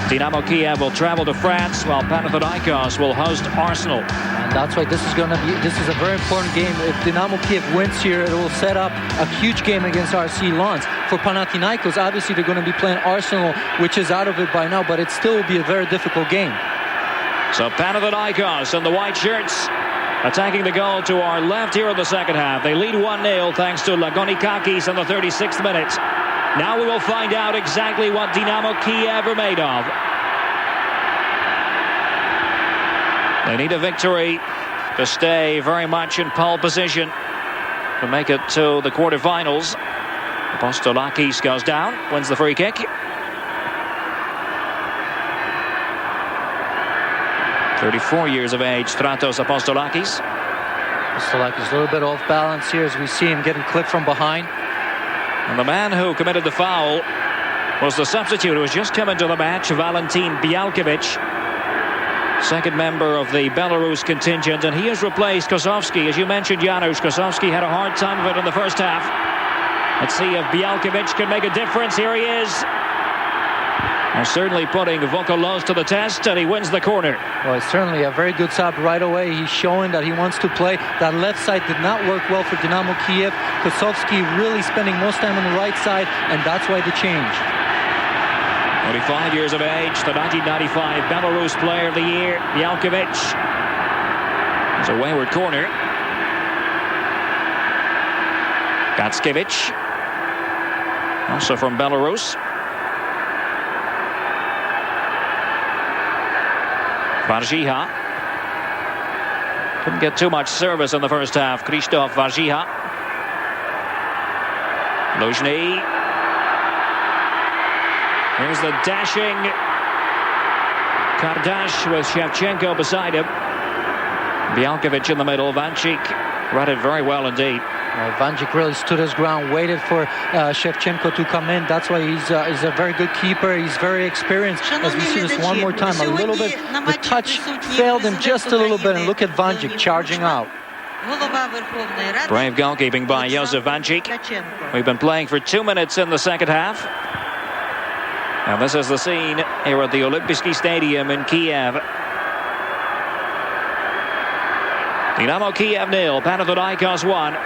Dynamo Kiev will travel to France, while Panathinaikos will host Arsenal. And that's why this is a very important game. If Dynamo Kiev wins here, it will set up a huge game against RC Lens. For Panathinaikos, obviously they're going to be playing Arsenal, which is out of it by now, but it still will be a very difficult game. So Panathinaikos in the white shirts attacking the goal to our left here in the second half. They lead 1-0 thanks to Lagonikakis in the 36th minute. Now we will find out exactly what Dinamo Kiev are made of. They need a victory to stay very much in pole position to make it to the quarterfinals. Apostolakis goes down, wins the free kick. "34 years of age, Stratos Apostolakis. Apostolakis a little bit off balance here as we see him getting clipped from behind. And the man who committed the foul was the substitute who has just come into the match, Valentin Bialkiewicz. Second member of the Belarus contingent, and he has replaced Kosovski. As you mentioned, Janusz, Kosovski had a hard time of it in the first half. Let's see if Bialkiewicz can make a difference. Here he is. And certainly putting Vokolos to the test, and he wins the corner. Well, it's certainly a very good sub right away. He's showing that he wants to play. That left side did not work well for Dinamo Kiev. Kosovski really spending most time on the right side, and that's why the change. 25 years of age, the 1995 Belarus Player of the Year, Bialkiewicz. It's a wayward corner. Gackiewicz, also from Belarus. Varziha. Couldn't get too much service in the first half. Krzysztof Varziha. Luzhny. Here's the dashing Kardash with Shevchenko beside him. Bialkiewicz in the middle. Vancic read it very well indeed. Vancic really stood his ground, waited for Shevchenko to come in. That's why he's a very good keeper. He's very experienced. As we see this one more time, a little bit, the touch failed him just a little bit. And look at Vancic charging out. Brave goalkeeping by Josef Vancic. We've been playing for 2 minutes in the second half. And this is the scene here at the Olympijski Stadium in Kiev. Dinamo Kiev 0, Panathinaikos 1.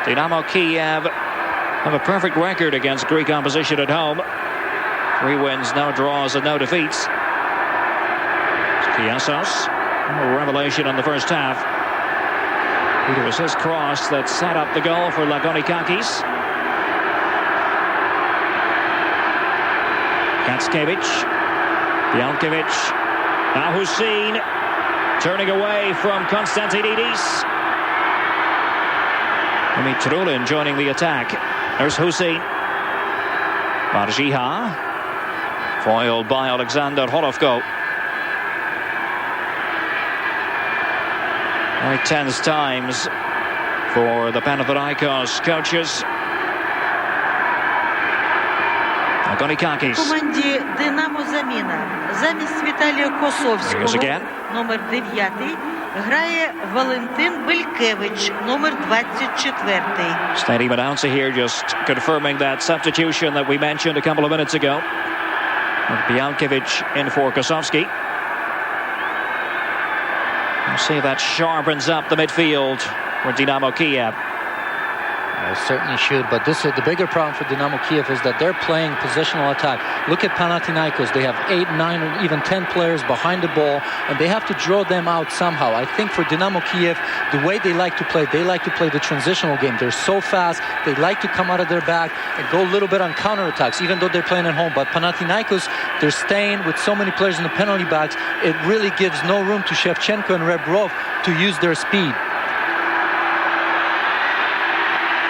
Dinamo Kiev have a perfect record against Greek opposition at home. 3 wins, no draws and no defeats. Kiasos, a revelation in the first half. It was his cross that set up the goal for Lagonikakis. Gackiewicz, Bialkiewicz, now Hussein turning away from Konstantinidis. Mitrulin joining the attack. There's Hussein. Varziha, foiled by Alexander Horovko. Very tense times for the Panathinaikos coaches. Lagonikakis. Команді Динамо заміна. Замість Віталія Косовського, номер 9, грає Валентин Белькевич, номер 24. Stadium announcer here just confirming that substitution that we mentioned a couple of minutes ago. Bialkiewicz in for Kosovski. We'll see if that sharpens up the midfield for Dinamo Kiev. It certainly should, but this is the bigger problem for Dinamo Kiev is that they're playing positional attack. Look at Panathinaikos. They have 8, 9, or even 10 players behind the ball, and they have to draw them out somehow. I think for Dinamo Kiev, the way they like to play the transitional game. They're so fast. They like to come out of their back and go a little bit on counterattacks, even though they're playing at home. But Panathinaikos, they're staying with so many players in the penalty box. It really gives no room to Shevchenko and Rebrov to use their speed.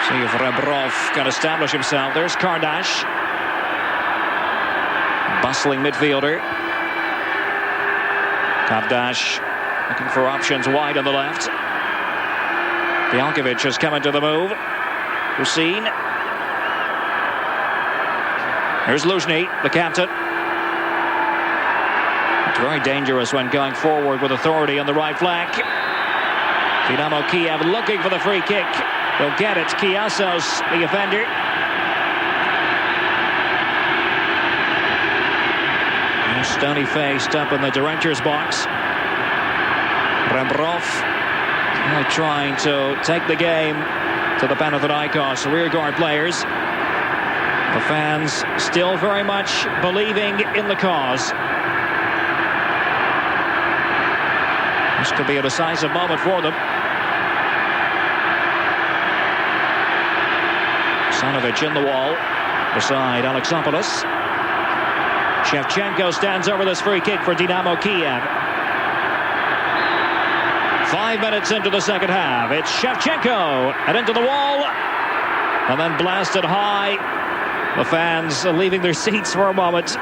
See if Rebrov can establish himself. There's Kardash. Bustling midfielder. Kardash looking for options wide on the left. Bialkiewicz has come into the move. Hussein. Here's Luzhny, the captain. It's very dangerous when going forward with authority on the right flank. Dinamo Kiev looking for the free kick. They'll get it. Kiasos, the offender. Stony-faced up in the director's box. Rebrov trying to take the game to the Panathinaikos rearguard players. The fans still very much believing in the cause. This could be a decisive moment for them. Sanovic in the wall beside Alexopoulos. Shevchenko stands over this free kick for Dinamo Kiev. 5 minutes into the second half. It's Shevchenko and into the wall and then blasted high. The fans leaving their seats for a moment,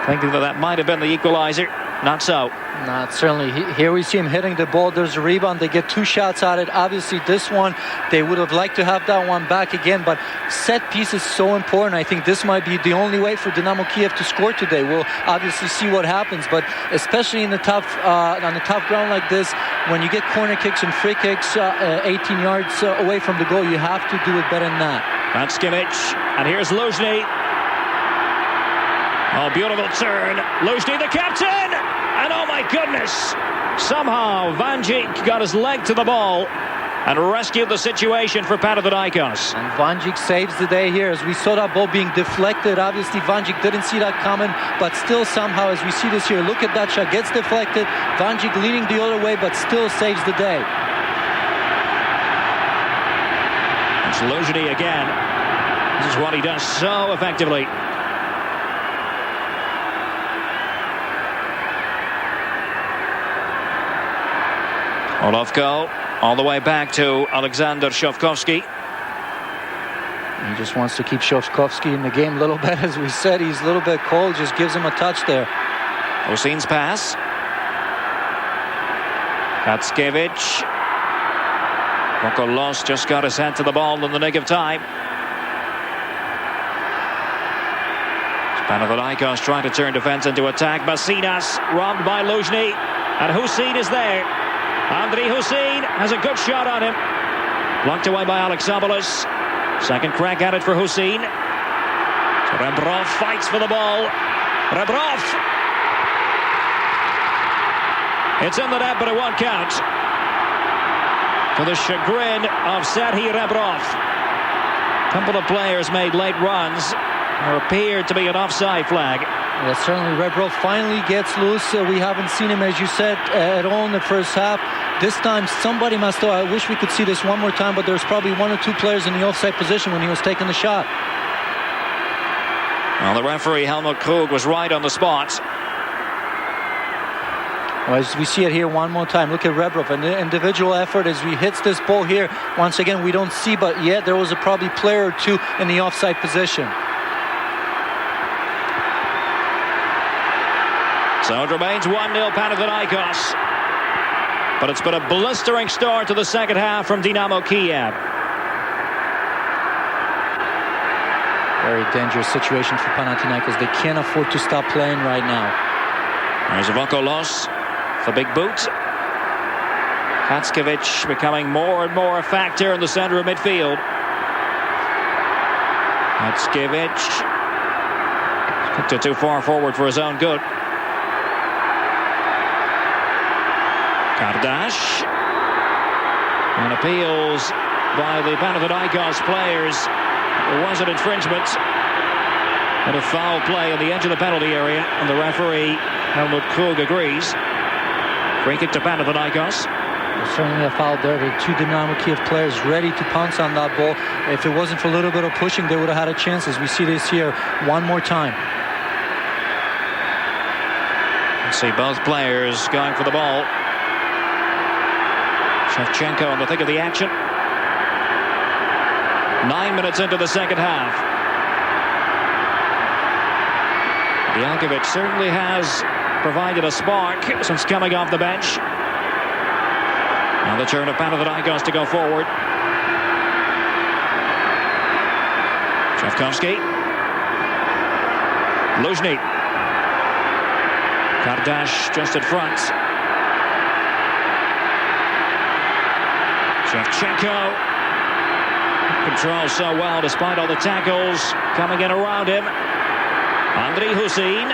thinking that might have been the equalizer. Not so. Not certainly. Here we see him hitting the ball. There's a rebound. They get 2 shots at it. Obviously, this one, they would have liked to have that one back again. But set piece is so important. I think this might be the only way for Dinamo Kiev to score today. We'll obviously see what happens. But especially in the tough, on a tough ground like this, when you get corner kicks and free kicks 18 yards away from the goal, you have to do it better than that. Matskiewicz, and here's Luzhny. Oh, beautiful turn. Luzhny, the captain! And oh my goodness! Somehow Vanjik got his leg to the ball and rescued the situation for Panathinaikos. And Vanjik saves the day here as we saw that ball being deflected. Obviously, Vanjik didn't see that coming, but still somehow, as we see this here, look at that shot, gets deflected. Vanjik leaning the other way, but still saves the day. It's Luzhny again. This is what he does so effectively. Olovko all the way back to Alexander Shovkovsky. He just wants to keep Shovkovsky in the game a little bit. As we said, he's a little bit cold, just gives him a touch there. Hussein's pass. Matskiewicz. Vokolos just got his hand to the ball in the nick of time. Panathinaikos trying to turn defense into attack. Basinas robbed by Luzhny, and Hussein is there. Andriy Hussein has a good shot on him. Blocked away by Alexopoulos. Second crack at it for Hussein. So Rebrov fights for the ball. Rebrov. It's in the net, but it won't count. To the chagrin of Serhii Rebrov. A couple of players made late runs. There appeared to be an offside flag. Yeah, certainly Rebrov finally gets loose. We haven't seen him, as you said, at all in the first half. This time somebody must have. I wish we could see this one more time, but there's probably 1 or 2 players in the offside position when he was taking the shot. Well, the referee Helmut Krug was right on the spot. Well, as we see it here one more time, look at Rebrov, an individual effort as he hits this ball here. Once again, we don't see, but yet there was a probably player or 2 in the offside position. So it remains 1-0 Panathinaikos. But it's been a blistering start to the second half from Dinamo Kiev. Very dangerous situation for Panathinaikos. They can't afford to stop playing right now. There's Vokolos, the big boot. Matskiewicz becoming more and more a factor in the center of midfield. Matskiewicz kicked it too far forward for his own good. Kardash. And appeals by the Panathinaikos players. There was an infringement and a foul play on the edge of the penalty area, and the referee Helmut Krug agrees. Free kick to Panathinaikos. There's certainly a foul there. The 2 Dinamo Kiev players ready to pounce on that ball. If it wasn't for a little bit of pushing, they would have had a chance, as we see this here one more time. Let's see both players going for the ball. Shevchenko in the thick of the action. 9 minutes into the second half. Bielkovic certainly has provided a spark since coming off the bench. Now the turn of Panathinaikos to go forward. Shovkovsky. Luzhny. Kardash just in front. Shevchenko controls so well despite all the tackles coming in around him. Andriy Hussein.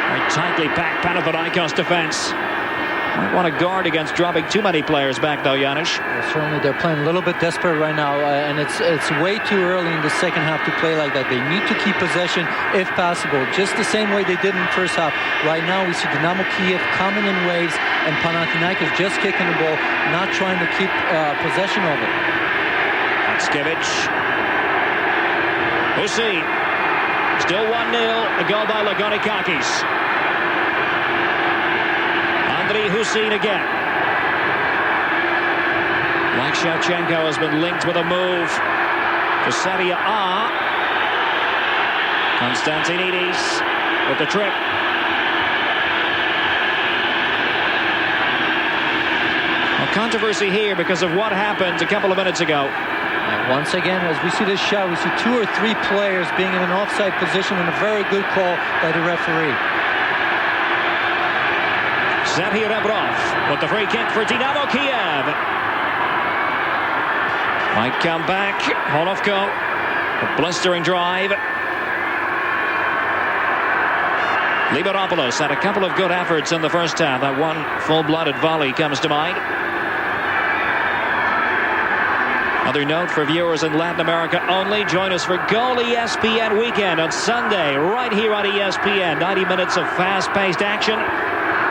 Very tightly packed Panathinaikos defense. Might want to guard against dropping too many players back, though, Janusz. Well, certainly they're playing a little bit desperate right now, and it's way too early in the second half to play like that. They need to keep possession if possible, just the same way they did in the first half. Right now we see Dinámo Kiev coming in waves, and Panathinaikos just kicking the ball, not trying to keep possession of it. Skivic. Hussein. Still 1-0. A goal by Lagonikakis. Andriy Hussein again. Mike Shevchenko has been linked with a move to Serie A. Konstantinidis with the trip. Well, controversy here because of what happened a couple of minutes ago. Once again, as we see this shot, we see 2 or 3 players being in an offside position, and a very good call by the referee. Serhii Rebrov with the free kick for Dinámo Kiev. Might come back. Holovko, a blistering drive. Liberopoulos had a couple of good efforts in the first half. That one full-blooded volley comes to mind. Another note for viewers in Latin America only. Join us for Goal ESPN Weekend on Sunday, right here on ESPN. 90 minutes of fast-paced action.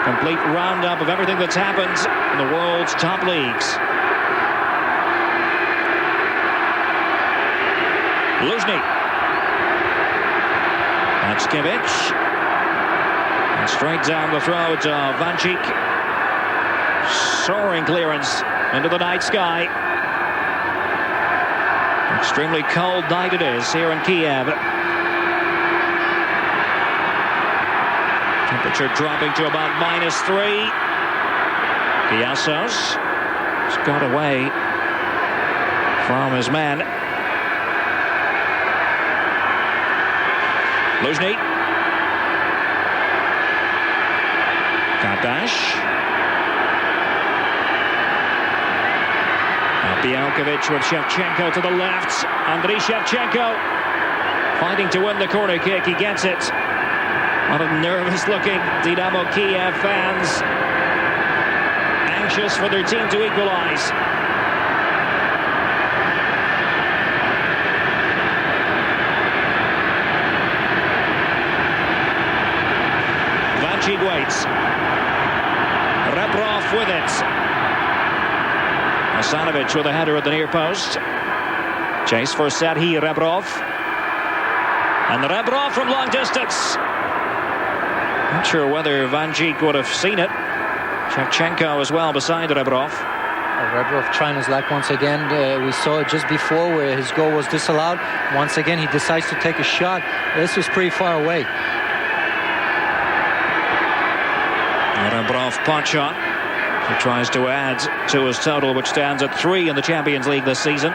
Complete roundup of everything that's happened in the world's top leagues. Luzhny. Skivic. And straight down the throat of Vanchik. Soaring clearance into the night sky. Extremely cold night it is here in Kiev. Temperature dropping to about -3. Piassos has got away from his man. Luzhny. Katash. Bialkovic with Shevchenko to the left. Andriy Shevchenko fighting to win the corner kick. He gets it. A lot of nervous-looking Dinámo Kiev fans, anxious for their team to equalize. Vanchik waits. Rebrov with it. Asanovic with a header at the near post. Chase for Serhii Rebrov. And Rebrov from long distance. Not sure whether Vanchik would have seen it. Shevchenko as well beside Rebrov. Rebrov trying his luck once again. We saw it just before where his goal was disallowed. Once again, he decides to take a shot. This was pretty far away. Rebrov pot shot. He tries to add to his total, which stands at 3 in the Champions League this season.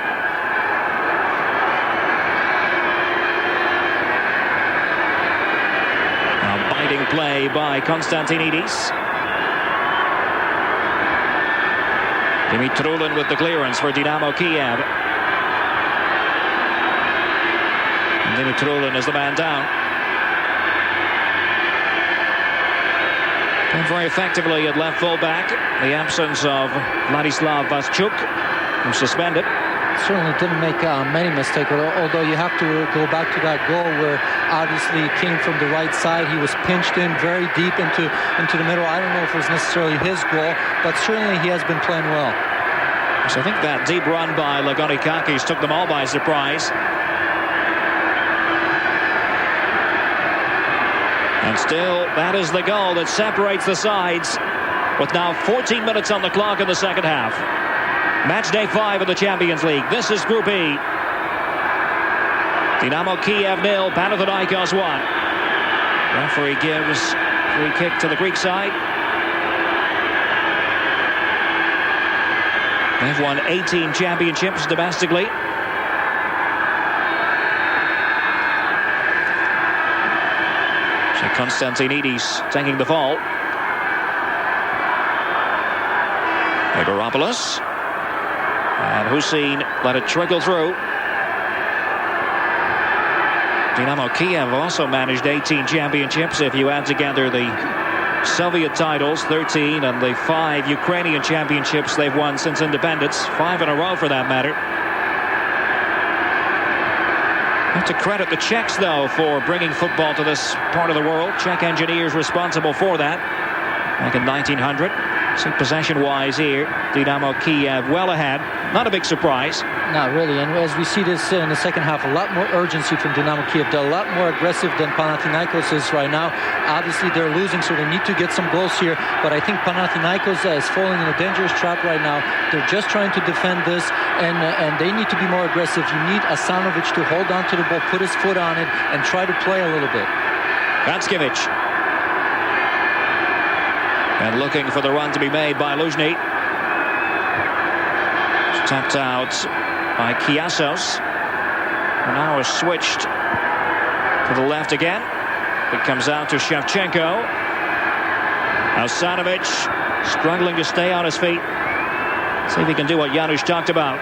Now biting play by Konstantinidis. Dimitrulin with the clearance for Dinámo Kiev. And Dimitrulin is the man down. And very effectively at left full-back. The absence of Vladislav Vaschuk, who's suspended. Certainly didn't make many mistakes, although you have to go back to that goal where obviously it came from the right side. He was pinched in very deep into the middle. I don't know if it was necessarily his goal, but certainly he has been playing well. So I think that deep run by Lagonikakis took them all by surprise. And still, that is the goal that separates the sides, with now 14 minutes on the clock in the second half. Match day 5 of the Champions League. This is Group E. Dinámo Kiev 0, Panathinaikos 1. Referee gives free kick to the Greek side. They've won 18 championships domestically. Konstantinidis taking the fall. Liberopoulos. And Hussein let it trickle through. Dinámo Kiev also managed 18 championships if you add together the Soviet titles, 13, and the 5 Ukrainian championships they've won since independence, 5 in a row for that matter. Have to credit the Czechs, though, for bringing football to this part of the world. Czech engineers responsible for that back in 1900. See, possession-wise here, Dinamo Kiev well ahead. Not a big surprise. Not really, and as we see this in the second half, a lot more urgency from Dinamo Kiev. They're a lot more aggressive than Panathinaikos is right now. Obviously, they're losing, so they need to get some goals here. But I think Panathinaikos is falling in a dangerous trap right now. They're just trying to defend this, and they need to be more aggressive. You need Asanovic to hold on to the ball, put his foot on it, and try to play a little bit. Vanckiewicz. And looking for the run to be made by Luzhny. Tapped out by Kiasos. And now is switched to the left again. It comes out to Shevchenko. Asanovic struggling to stay on his feet. See if he can do what Janusz talked about.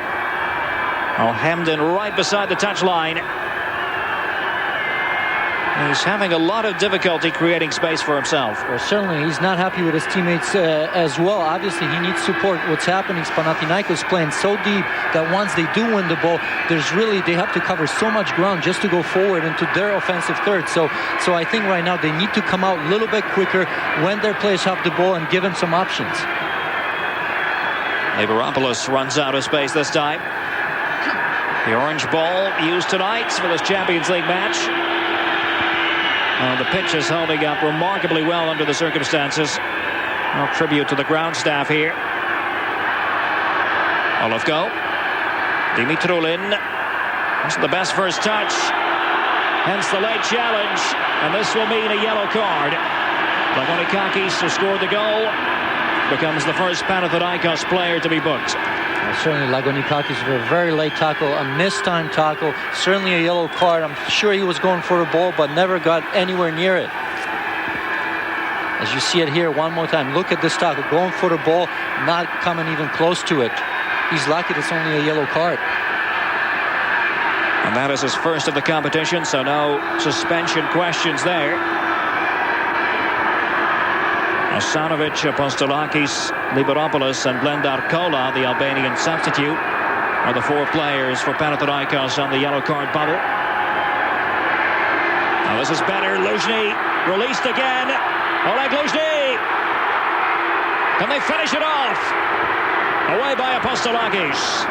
Oh, hemmed in right beside the touchline. He's having a lot of difficulty creating space for himself. Well, certainly he's not happy with his teammates as well. Obviously, he needs support. What's happening is Panathinaikos playing so deep that once they do win the ball, they have to cover so much ground just to go forward into their offensive third. So I think right now they need to come out a little bit quicker when their players have the ball and give them some options. Liberopoulos runs out of space this time. The orange ball used tonight for this Champions League match. The pitch is holding up remarkably well under the circumstances. No tribute to the ground staff here. Olofko. Dimitrulin. Wasn't the best first touch. Hence the late challenge. And this will mean a yellow card. Lagonikakis, who scored the goal, becomes the first Panathinaikos player to be booked. Certainly Lagonikakis for a very late tackle, a mistimed tackle, certainly a yellow card. I'm sure he was going for a ball, but never got anywhere near it. As you see it here one more time, look at this tackle, going for the ball, not coming even close to it. He's lucky it's only a yellow card. And that is his first of the competition, so no suspension questions there. Asanovic, Apostolakis, Liberopoulos and Blendar Kola, the Albanian substitute, are the 4 players for Panathinaikos on the yellow card bubble. Now this is better. Luzhny released again. Oleg Luzhny. Can they finish it off? Away by Apostolakis.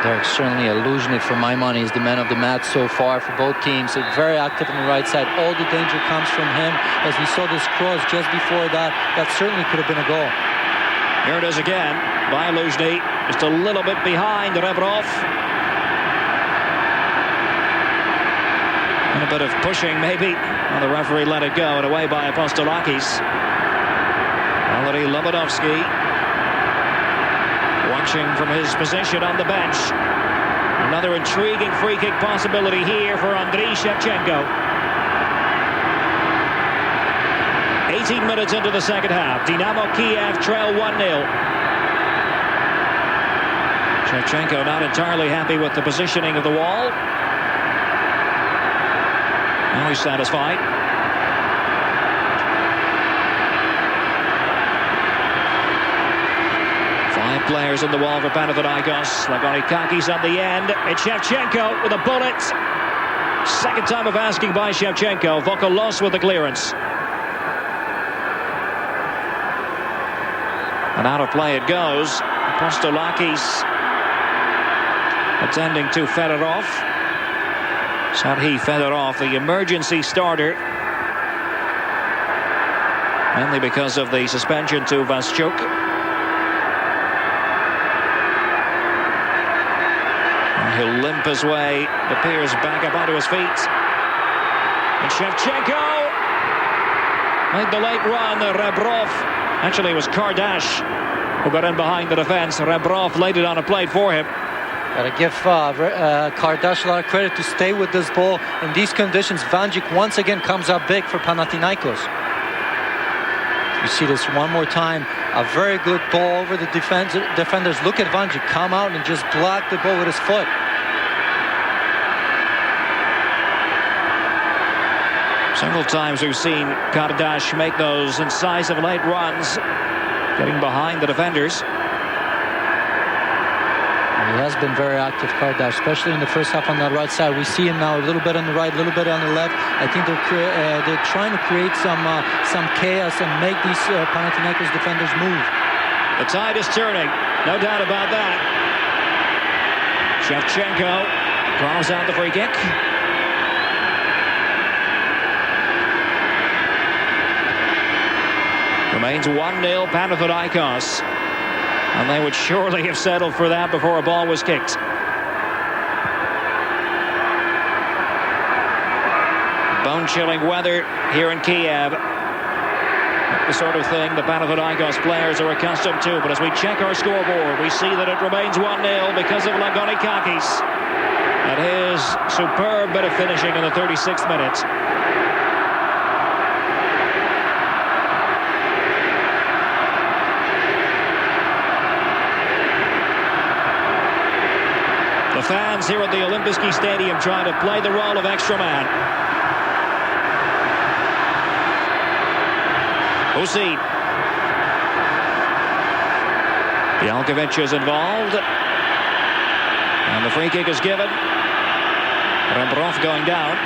There's certainly a Luzhny, for my money, is the man of the match so far for both teams. He's very active on the right side. All the danger comes from him. As we saw this cross just before that, that certainly could have been a goal. Here it is again by Luzhny. Just a little bit behind Rebrov. And a bit of pushing maybe. Well, the referee let it go, and away by Apostolakis. Valery Lobanovsky watching from his position on the bench. Another intriguing free kick possibility here for Andriy Shevchenko. 18 minutes into the second half. Dinamo Kiev trail 1-0. Shevchenko not entirely happy with the positioning of the wall. Now he's satisfied. Players in the wall for Panathinaikos. Lagonikakis on the end. It's Shevchenko with a bullet. Second time of asking by Shevchenko. Vokolos with the clearance. And out of play it goes. Apostolakis attending to Fedorov. Serhiy Fedorov, the emergency starter. Mainly because of the suspension to Vasyuk. He'll limp his way, appears back up onto his feet. And Shevchenko made the late run. Rebrov, actually it was Kardash who got in behind the defense. Rebrov laid it on a plate for him. Gotta give Kardash a lot of credit to stay with this ball in these conditions. Vancic once again comes up big for Panathinaikos. You see this one more time. A very good ball over the defenders. Look at Vancic come out and just block the ball with his foot. Several times we've seen Kardash make those incisive late runs, getting behind the defenders. He has been very active, Kardash, especially in the first half on that right side. We see him now a little bit on the right, a little bit on the left. I think they're trying to create some chaos and make these Panathinaikos defenders move. The tide is turning, no doubt about that. Shevchenko carves out the free kick. Remains 1-0 Panathinaikos. And they would surely have settled for that before a ball was kicked. Bone-chilling weather here in Kiev. The sort of thing the Panathinaikos players are accustomed to. But as we check our scoreboard, we see that it remains 1-0 because of Lagonikakis. And his superb bit of finishing in the 36th minute. The fans here at the Olympijski Stadium trying to play the role of extra man. Husin. Bialkovic is involved. And the free kick is given. Rembrov going down.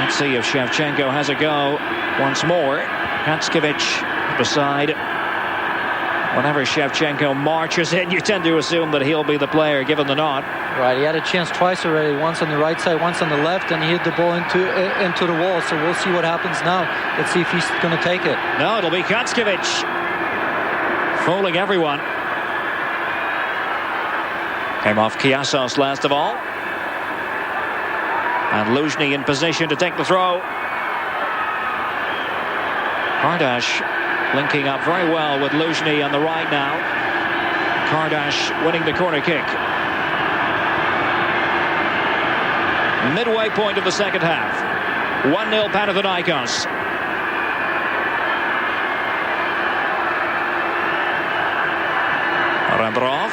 Let's see if Shevchenko has a go once more. Katskiewicz beside. Whenever Shevchenko marches in, you tend to assume that he'll be the player given the nod. Right, he had a chance twice already, once on the right side, once on the left, and he hit the ball into the wall. So we'll see what happens now. Let's see if he's going to take it. No, it'll be Katskiewicz. Fooling everyone. Came off Kiasos last of all. And Luzhny in position to take the throw. Kardash linking up very well with Luzhny on the right now. Kardash winning the corner kick. Midway point of the second half. 1-0 Panathinaikos. Rembrov.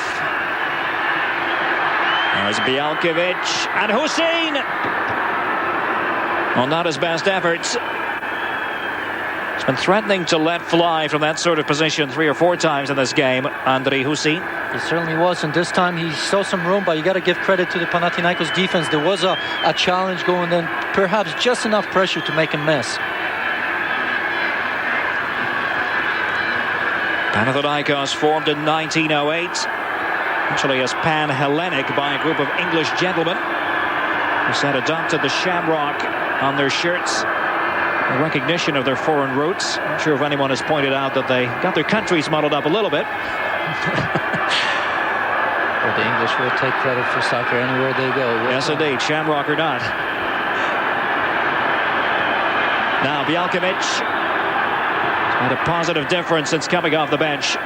There's Bialkovic and Husin. Well, not his best efforts. He's been threatening to let fly from that sort of position 3 or 4 times in this game, Andrei Husin. He certainly was, and this time he saw some room, but you got to give credit to the Panathinaikos defense. There was a challenge going in, perhaps just enough pressure to make him miss. Panathinaikos formed in 1908, actually as Pan-Hellenic by a group of English gentlemen who had adopted the shamrock on their shirts. A recognition of their foreign roots. I'm not sure if anyone has pointed out that they got their countries muddled up a little bit. Well, the English will take credit for soccer anywhere they go. Yes, indeed, shamrock or not. Now Bialkovic had a positive difference since coming off the bench.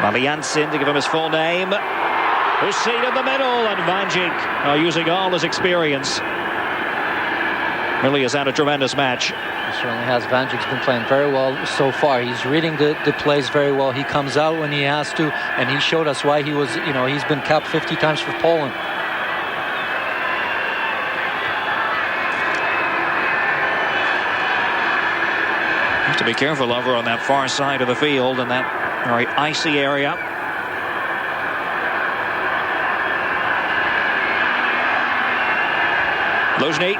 Maliansin to give him his full name. Husin in the middle, and Vanjik using all his experience. Really has had a tremendous match. He certainly has. Vanjik's been playing very well so far. He's reading the plays very well. He comes out when he has to, and he showed us why he was, he's been capped 50 times for Poland. You have to be careful over on that far side of the field in that very icy area. Luzhny.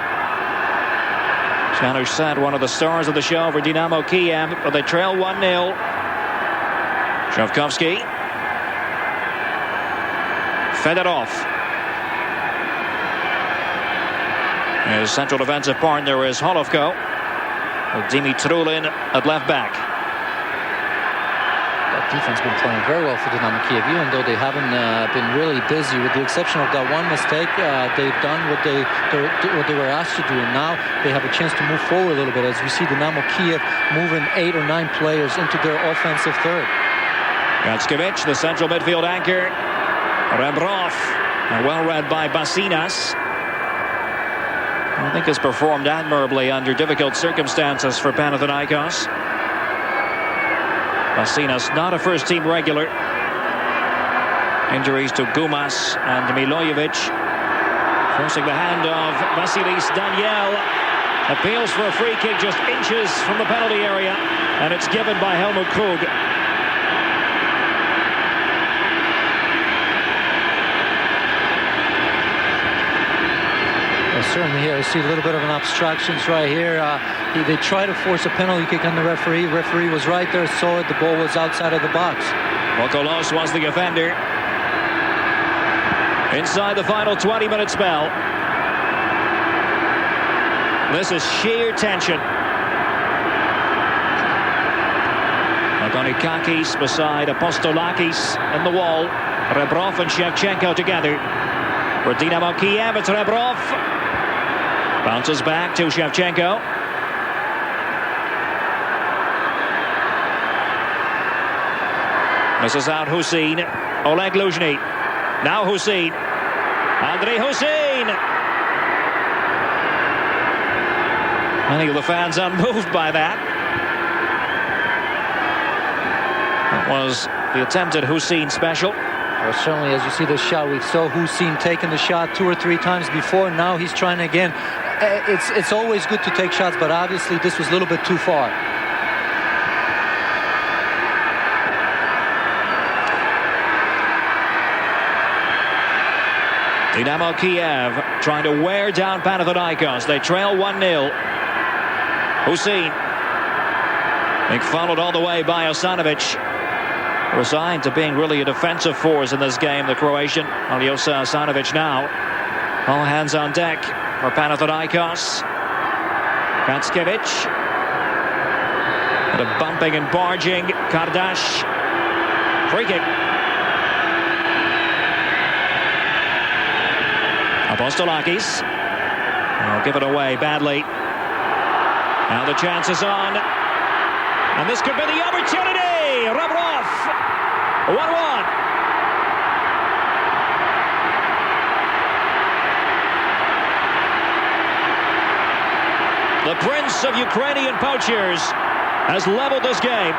Janusz Sad, one of the stars of the show for Dinámo Kiev, but they trail 1-0. Shavkovsky. Fedorov. His central defensive partner is Holovko. Dimitrulin at left back. That defense has been playing very well for Dinámo Kiev, even though they haven't been really busy. With the exception of that one mistake, they've done what they were asked to do, and now they have a chance to move forward a little bit, as we see Dinámo Kiev moving 8 or 9 players into their offensive third. Katskiewicz, the central midfield anchor. Rembrov, well read by Basinas. I think has performed admirably under difficult circumstances for Panathinaikos. Basinas, not a first-team regular. Injuries to Gumas and Milojevic Crossing the hand of Vasilis Daniel. Appeals for a free kick just inches from the penalty area, and it's given by Helmut Krug. Certainly here, I see a little bit of an obstructions right here. They try to force a penalty kick on the referee. Referee was right there, saw it. The ball was outside of the box. Mokolos was the offender. Inside the final 20-minute spell. This is sheer tension. Agonikakis beside Apostolakis in the wall. Rebrov and Shevchenko together. For Dinamo Kiev, it's Rebrov. Bounces back to Shevchenko. Misses out Hussein. Oleg Luzhny. Now Hussein. Andrei Hussein. Many of the fans unmoved by that. That was the attempted Hussein special. Well, certainly, as you see the shot, we saw Hussein taking the shot 2 or 3 times before. Now he's trying again. It's always good to take shots, but obviously this was a little bit too far. Dinamo Kiev trying to wear down Panathinaikos. They trail 1-0. Hussein being followed all the way by Osanovic. Resigned to being really a defensive force in this game, the Croatian. Aljosa Osanovic now. All hands on deck for Panathinaikos. Katskiewicz. And a bumping and barging. Kardash. Free kick. Apostolakis. I'll give it away badly. Now the chance is on. And this could be the opportunity. Rebrov. 1-1. The prince of Ukrainian poachers has leveled this game.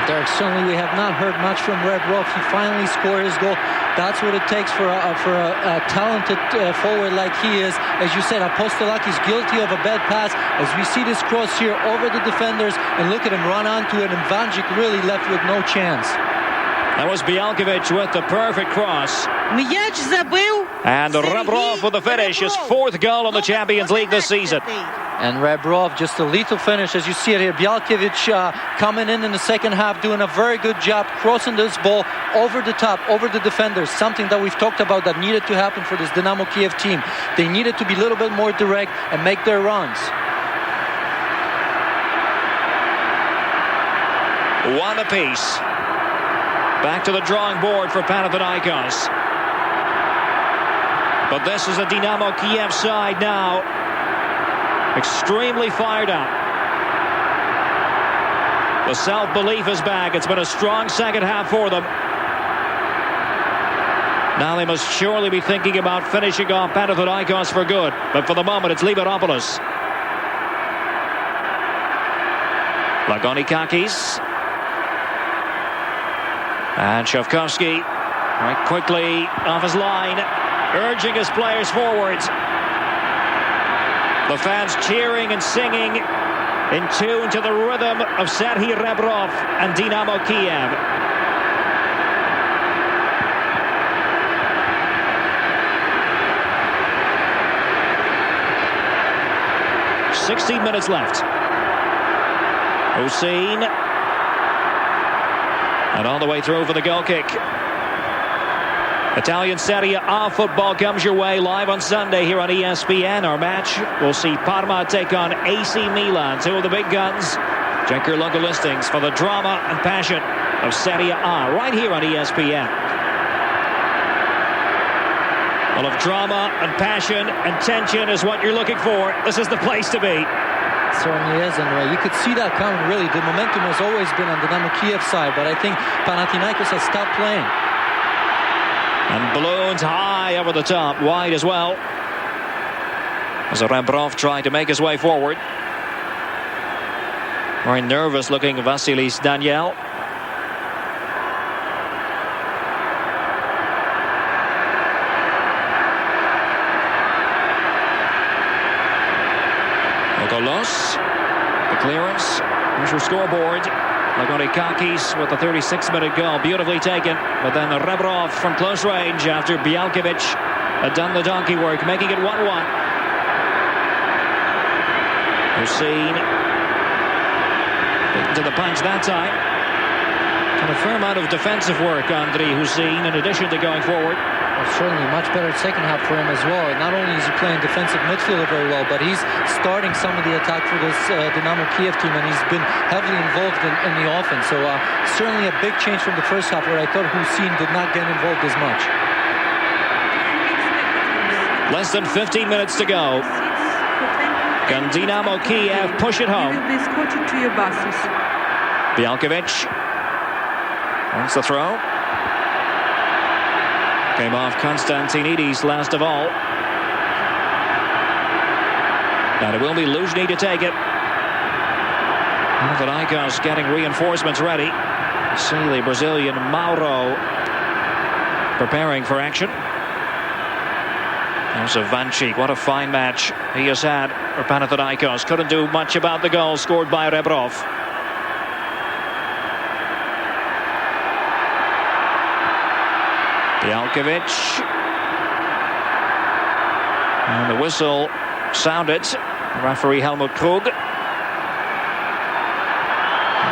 Derek, certainly we have not heard much from Rebrov. He finally scored his goal. That's what it takes for a talented forward like he is. As you said, Apostolakis guilty of a bad pass. As we see this cross here over the defenders, and look at him run onto it, and Vanjic really left with no chance. That was Bialkovic with the perfect cross. М'яч забив. And Rebrov with the finish, his 4th goal in the Champions League this season. And Rebrov, just a lethal finish, as you see it here. Bialkovic coming in the second half, doing a very good job, crossing this ball over the top, over the defenders. Something that we've talked about that needed to happen for this Dinamo Kiev team. They needed to be a little bit more direct and make their runs. One apiece. Back to the drawing board for Panathinaikos. But this is a Dinamo Kiev side now. Extremely fired up. The self-belief is back. It's been a strong second half for them. Now they must surely be thinking about finishing off Panathinaikos for good. But for the moment, it's Liberopoulos. Lagonikakis. And Shavkovsky right quickly off his line, urging his players forward. The fans cheering and singing in tune to the rhythm of Serhii Rebrov and Dinamo Kiev. "16 minutes left. Hussein. And all the way through for the goal kick. Italian Serie A football comes your way live on Sunday here on ESPN. Our match, we'll see Parma take on AC Milan, 2 of the big guns. Check your local listings for the drama and passion of Serie A right here on ESPN. Well, if drama and passion and tension is what you're looking for, this is the place to be. Certainly is, and you could see that coming. Really, the momentum has always been on the Dinamo Kiev side, but I think Panathinaikos has stopped playing. And balloons high over the top, wide as well. As Rebrov tried to make his way forward. Very nervous looking Vasilis Daniel. Okolos. The clearance. Here's your scoreboard. Lagonikakis with the 36-minute goal. Beautifully taken. But then the Rebrov from close range after Bialkovic had done the donkey work, making it 1-1. Hussein to the punch that time. And a fair amount of defensive work, Andriy Hussein, in addition to going forward. Well, certainly much better second half for him as well. Not only is he playing defensive midfielder very well, but he's starting some of the attack for this Dinámo Kiev team, and he's been heavily involved in the offense. So certainly a big change from the first half, where I thought Hussein did not get involved as much. Less than 15 minutes to go. Can Dinámo Kiev push it home? Bialkovic wants the throw. Came off Konstantinidis last of all. And it will be Luzhny to take it. Panathinaikos getting reinforcements ready. See the Brazilian Mauro preparing for action. There's a Vanchik. What a fine match he has had for Panathinaikos. Couldn't do much about the goal scored by Rebrov. Bialkovic. And the whistle sounded. Referee Helmut Krug.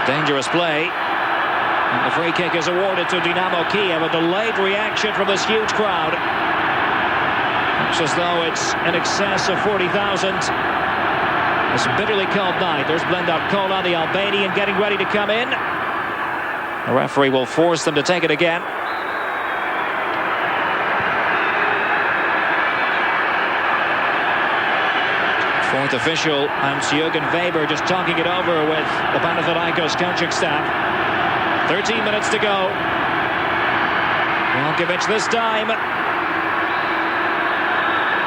Dangerous play. And the free kick is awarded to Dinámo Kiev. A delayed reaction from this huge crowd. Looks as though it's in excess of 40,000. It's a bitterly cold night. There's Blendar Kola, the Albanian, getting ready to come in. The referee will force them to take it again. Fourth official, Hans-Jürgen Weber, just talking it over with the Panathinaikos coaching staff. 13 minutes to go. Bialkovic this time.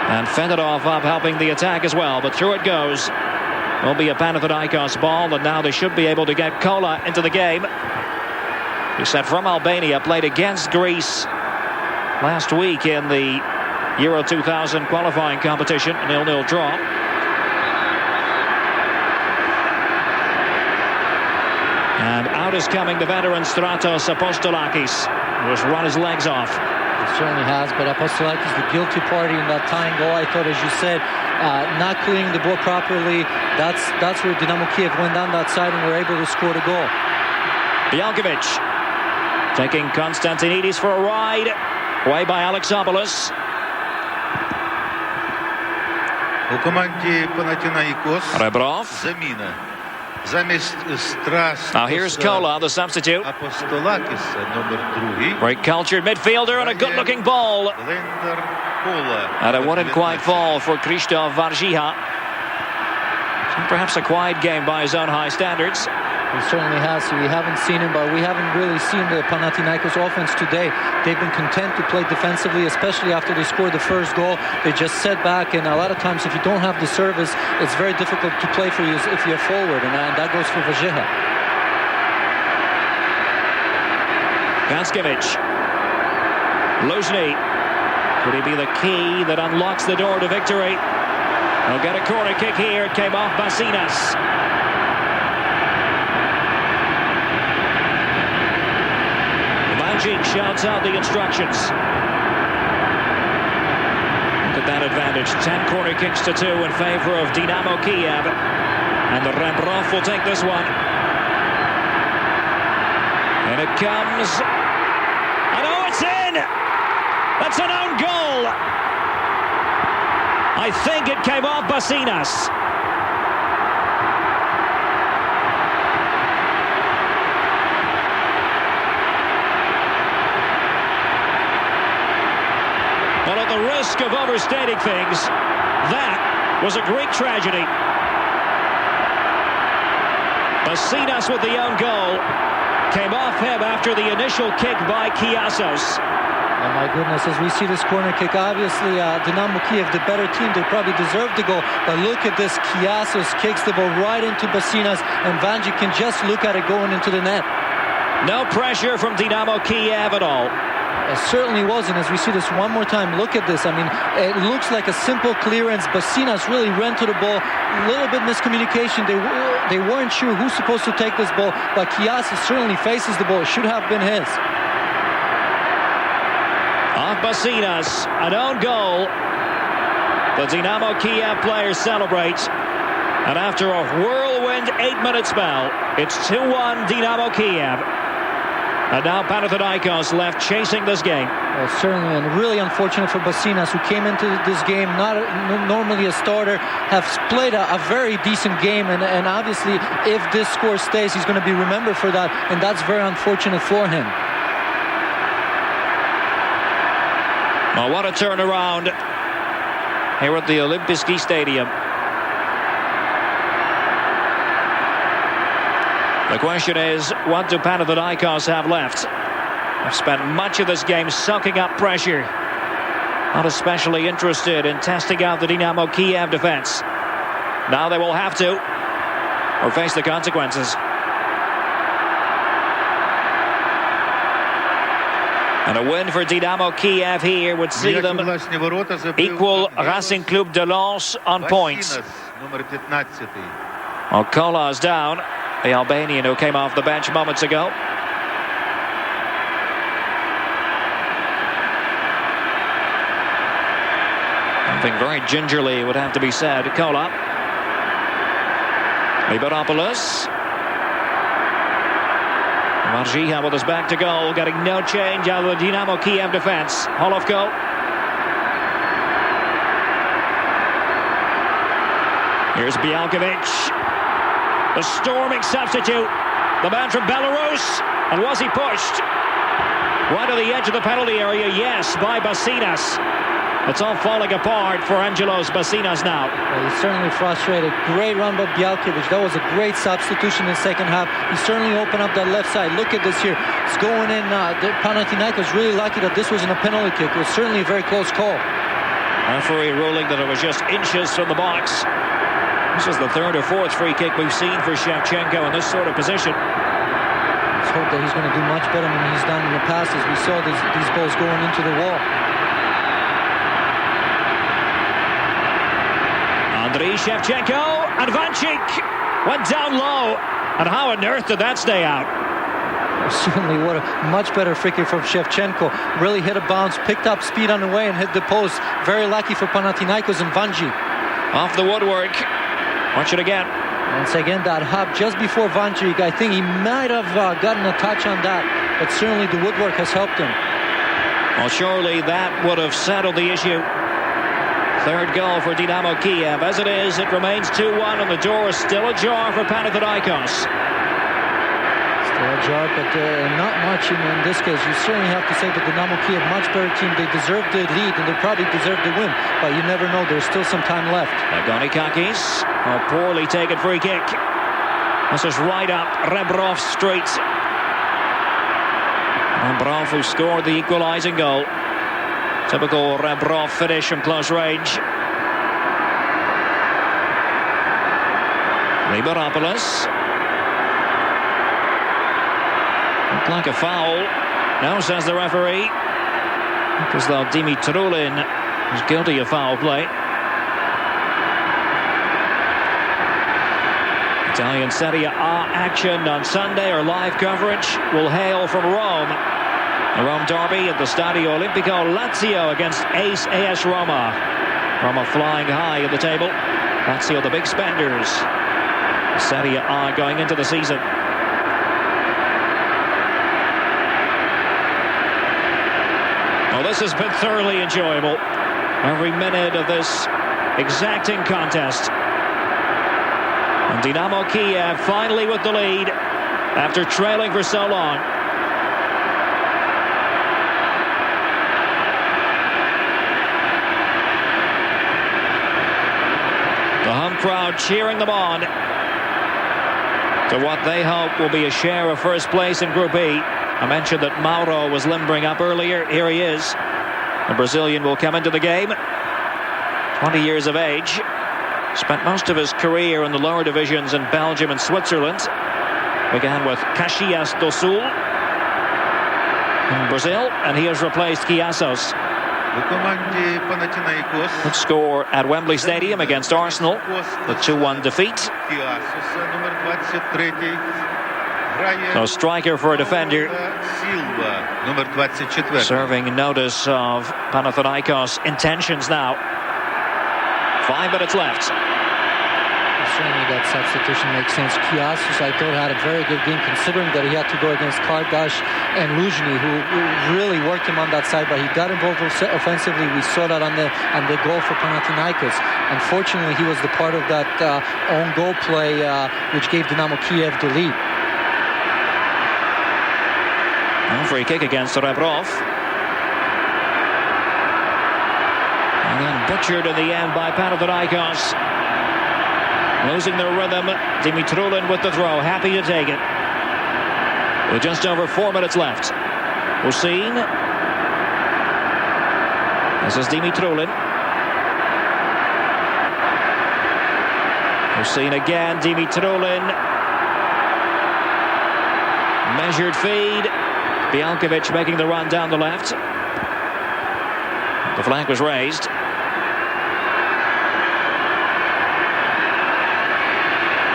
And Fedorov up helping the attack as well, but through it goes. Will be a Panathinaikos ball, and now they should be able to get Kola into the game. He said from Albania, played against Greece last week in the Euro 2000 qualifying competition, 0-0 draw. And out is coming the veteran Stratos Apostolakis, who has run his legs off. He certainly has, but Apostolakis, the guilty party in that tying goal. I thought, as you said, not clearing the ball properly. That's where Dinámo Kiev went down that side and were able to score the goal. Bialkovic taking Konstantinidis for a ride. Away by Alexopoulos. У команді Панатинаикос Rebrov. заміна. Замість Страс. Now here's Kola, the substitute. Апостолакіса, номер 2. Very cultured midfielder and a good-looking ball. Blendar Kola. And it wouldn't quite fall for Krzysztof Varziha. Perhaps a quiet game by his own high standards. He certainly has. So we haven't seen him, but we haven't really seen the Panathinaikos offense today. They've been content to play defensively, especially after they scored the first goal. They just set back, and a lot of times if you don't have the service, it's very difficult to play for you if you're forward, and that goes for Varziha. Ganskevic. Luzhny. Could he be the key that unlocks the door to victory? They'll get a corner kick here. It came off Basinas. Vanchik shouts out the instructions. Look at that advantage. 10 corner kicks to 2 in favor of Dinámo Kiev. And the Rebrov will take this one. And it comes. And oh, it's in! That's an own goal! I think it came off Basinas. But at the risk of overstating things, that was a Greek tragedy. Basinas with the own goal. Came off him after the initial kick by Kiassos. Oh my goodness, as we see this corner kick, obviously Dinámo Kiev, the better team, they probably deserve the goal. But look at this, Kiasos kicks the ball right into Basinas, and Vanji can just look at it going into the net. No pressure from Dinámo Kiev at all. It certainly wasn't. As we see this one more time, look at this. I mean, it looks like a simple clearance. Basinas really ran to the ball. A little bit miscommunication. They weren't sure who's supposed to take this ball, but Kiasos certainly faces the ball. It should have been his. Off Basinas, an own goal. The Dinámo Kiev players celebrate. And after a whirlwind 8-minute spell, it's 2-1 Dinámo Kiev. And now Panathinaikos left chasing this game. Well, certainly, and really unfortunate for Basinas, who came into this game not normally a starter, has played a very decent game, and obviously if this score stays, he's going to be remembered for that, and that's very unfortunate for him. Well, what a turnaround here at the Olimpiski Stadium. The question is, what do Panathinaikos have left? They've spent much of this game sucking up pressure. Not especially interested in testing out the Dinámo Kiev defense. Now they will have to, or face the consequences. And a win for Dinámo Kiev here would see them equal Racing Club de Lens on points. Well, Kola's down, the Albanian who came off the bench moments ago. Something very gingerly would have to be said. Kola. Liberopoulos. Marjiha with his back to goal, getting no change out of the Dinámo Kiev defense. Holovko. Here's Bialkovic. The storming substitute. The man from Belarus. And was he pushed? Right on the edge of the penalty area, yes, by Basinas. It's all falling apart for Angelos Basinas now. Well, he's certainly frustrated. Great run by Bialkovic. That was a great substitution in the second half. He certainly opened up that left side. Look at this here. It's going in. Panathinaikos really lucky that this wasn't a penalty kick. It was certainly a very close call. Referee ruling that it was just inches from the box. This is the third or fourth free kick we've seen for Shevchenko in this sort of position. Let's hope that he's going to do much better than he's done in the past, as we saw these balls going into the wall. Andriy Shevchenko, and Vanchik went down low. And how on earth did that stay out? Certainly, what a much better free kick from Shevchenko. Really hit a bounce, picked up speed on the way, and hit the post. Very lucky for Panathinaikos and Vanji. Off the woodwork. Watch it again. Once again, that hop just before Vanji. I think he might have gotten a touch on that, but certainly the woodwork has helped him. Well, surely that would have settled the issue. Third goal for Dinámo Kiev. As it is, it remains 2-1, and the door is still ajar for Panathinaikos. Still ajar, but not much in this case. You certainly have to say that Dinámo Kiev, much better team. They deserve the lead, and they probably deserve the win. But you never know. There's still some time left. Agonikakis, a poorly taken free kick. This is right up Rebrov Street. Rebrov, who scored the equalising goal. Typical Rebrov finish from close range. Liberopoulos. Looked like a foul. No, says the referee. Because though Dimitrulin was guilty of foul play. Italian Serie A action on Sunday. Our live coverage will hail from Rome. The Rome derby at the Stadio Olimpico. Lazio against Ace AS Roma. Roma flying high in the table. Lazio the big spenders. Serie A going into the season. Well, this has been thoroughly enjoyable. Every minute of this exacting contest. And Dinámo Kiev finally with the lead after trailing for so long. The home crowd cheering them on to what they hope will be a share of first place in Group E. I mentioned that Mauro was limbering up earlier. Here he is. The Brazilian will come into the game. 20 years of age. Spent most of his career in the lower divisions in Belgium and Switzerland. Began with Caxias do Sul in Brazil, and he has replaced Chiassos. Good score at Wembley Stadium against Arsenal. The 2-1 defeat. So striker for a defender. Serving notice of Panathinaikos' intentions now. 5 minutes left. Certainly that substitution makes sense. Chiassos, I thought, had a very good game considering that he had to go against Kardash and Luzhny, who really worked him on that side, but he got involved offensively. We saw that on the goal for Panathinaikos. Unfortunately, he was the part of that own goal play which gave Dinamo Kiev the lead. Free kick against Rebrov. And then butchered in the end by Panathinaikos. Losing their rhythm. Dimitrulin with the throw. Happy to take it. With just over 4 minutes left. Hussein. This is Dimitrulin. Hussein again. Dimitrulin. Measured feed. Bialkovic making the run down the left. The flag was raised.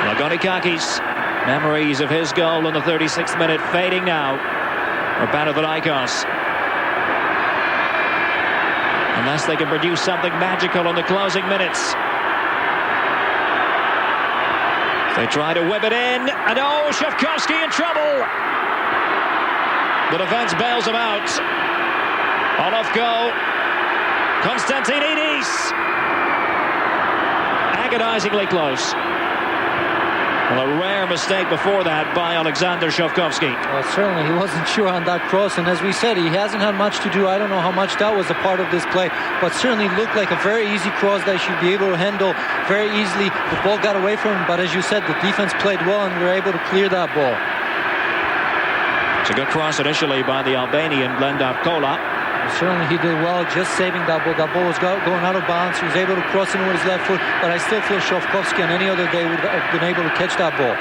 Lagonikakis. Memories of his goal in the 36th minute fading now for Panathinaikos. Unless they can produce something magical in the closing minutes. They try to whip it in, and oh, Shavkovsky in trouble. The defense bails him out. On off go. Konstantinidis. Agonizingly close. Well, a rare mistake before that by Alexander Shavkovsky. Well, certainly he wasn't sure on that cross, and as we said, he hasn't had much to do. I don't know how much that was a part of this play, but certainly looked like a very easy cross that he should be able to handle very easily. The ball got away from him, but as you said, the defense played well and were able to clear that ball. It's a good cross initially by the Albanian Blendar Kola. Certainly he did well just saving that ball. That ball was going out of bounds. He was able to cross in with his left foot, but I still feel Shavkovsky on any other day would have been able to catch that ball.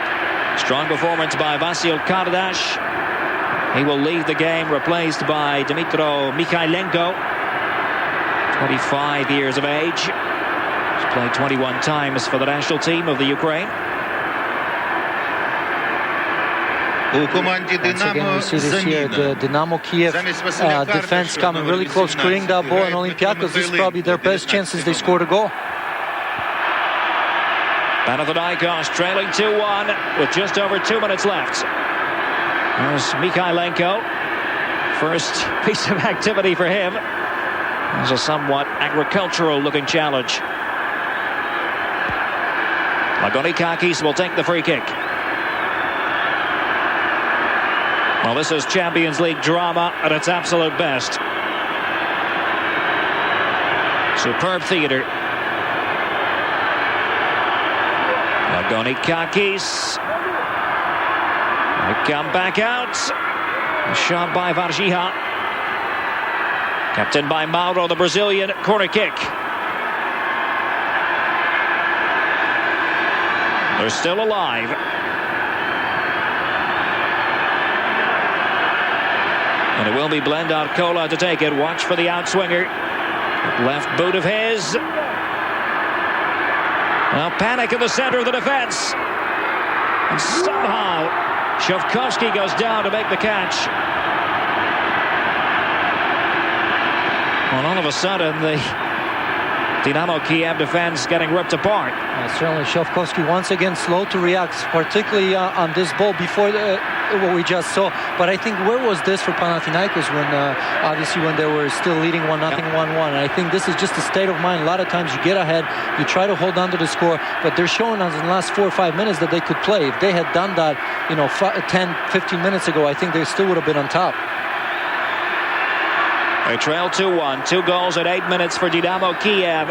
Strong performance by Vasil Kardash. He will leave the game, replaced by Dmitro Mikhailenko, 25 years of age. He's played 21 times for the national team of the Ukraine. Once again, we see this here, the Dinamo Kiev defense coming really close, clearing that ball, and Olympiacos, this is probably their best chances they scored a goal. Panathinaikos trailing 2-1 with just over 2 minutes left. There's Mikhailenko. First piece of activity for him. There's a somewhat agricultural-looking challenge. Lagonikakis will take the free kick. Well, this is Champions League drama at its absolute best. Superb theater. Lagonikakis. They come back out. A shot by Vargiha. Captained by Mauro, the Brazilian. Corner kick. They're still alive. And it will be Blendar Kola to take it. Watch for the outswinger. Left boot of his. Now panic in the center of the defense. And somehow Shavkovsky goes down to make the catch. Well, all of a sudden the Dinamo Kiev defense getting ripped apart. Certainly Shavkovsky once again slow to react, particularly on this ball before what we just saw. But I think where was this for Panathinaikos when obviously when they were still leading 1-0, 1-1. And I think this is just a state of mind. A lot of times you get ahead, you try to hold on to the score, but they're showing us in the last 4 or 5 minutes that they could play. If they had done that, 10, 15 minutes ago, I think they still would have been on top. They trail 2-1. 2 goals at 8 minutes for Dinamo Kiev.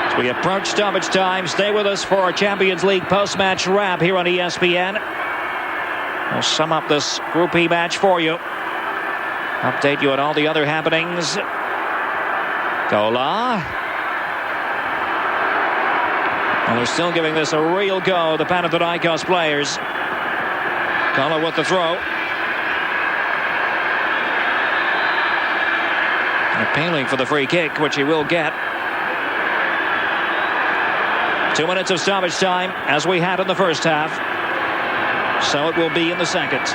As we approach stoppage time, stay with us for our Champions League post-match wrap here on ESPN. We'll sum up this Group E match for you. Update you on all the other happenings. Gola. Well, they're still giving this a real go, the Panathinaikos players. Gola with the throw. Appealing for the free kick, which he will get. 2 minutes of stoppage time, as we had in the first half. So it will be in the second.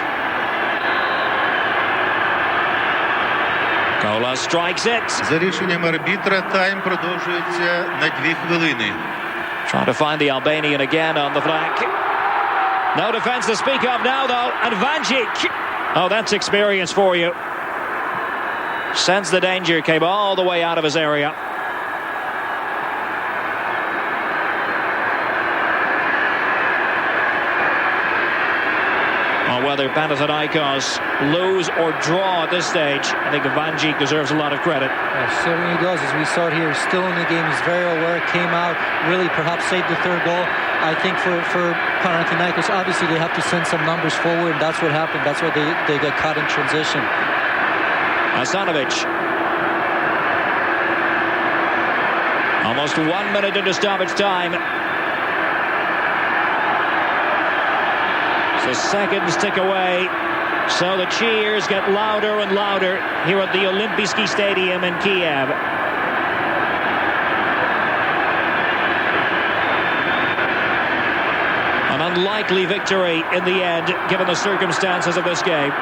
Gola strikes it. За рішенням арбітра тайм продовжується на 2 хвилини. Trying to find the Albanian again on the flank. No defense to speak of now, though. And Vanjic. Oh, that's experience for you. Sensed the danger, came all the way out of his area. Well, whether Panathinaikos lose or draw at this stage, I think Vanjic deserves a lot of credit. Certainly he does. As we saw it here, he's still in the game. He's very aware, came out, really perhaps saved the third goal. I think for Panathinaikos, obviously they have to send some numbers forward, and that's what happened. That's why they get caught in transition. Asanovic. Almost 1 minute into stoppage time. So seconds tick away. So the cheers get louder and louder here at the Olympijski Stadium in Kiev. An unlikely victory in the end, given the circumstances of this game.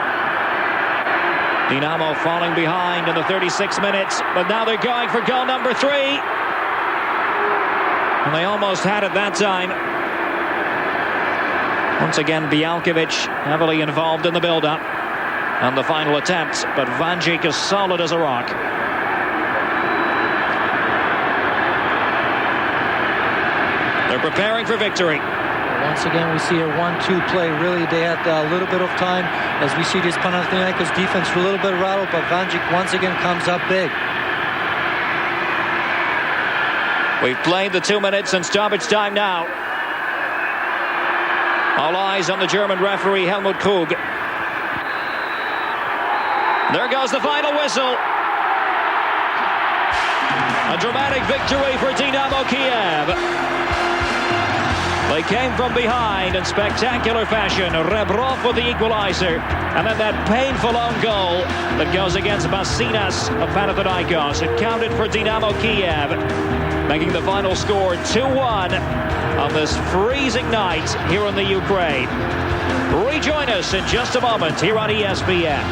Dinamo falling behind in the 36 minutes, but now they're going for goal number 3. And they almost had it that time. Once again, Bialkovic heavily involved in the build-up and the final attempt, but Vanjic is solid as a rock. They're preparing for victory. Once again, we see a 1-2 play. Really, they had a little bit of time. As we see this Panathinaikos defense a little bit rattled, but Vanjic once again comes up big. We've played the 2 minutes and stoppage time now. All eyes on the German referee, Helmut Krug. There goes the final whistle. A dramatic victory for Dinamo Kiev. They came from behind in spectacular fashion. Rebrov with the equalizer. And then that painful own goal that goes against Masinas of Panathinaikos. It counted for Dinamo Kiev, making the final score 2-1 on this freezing night here in the Ukraine. Rejoin us in just a moment here on ESPN.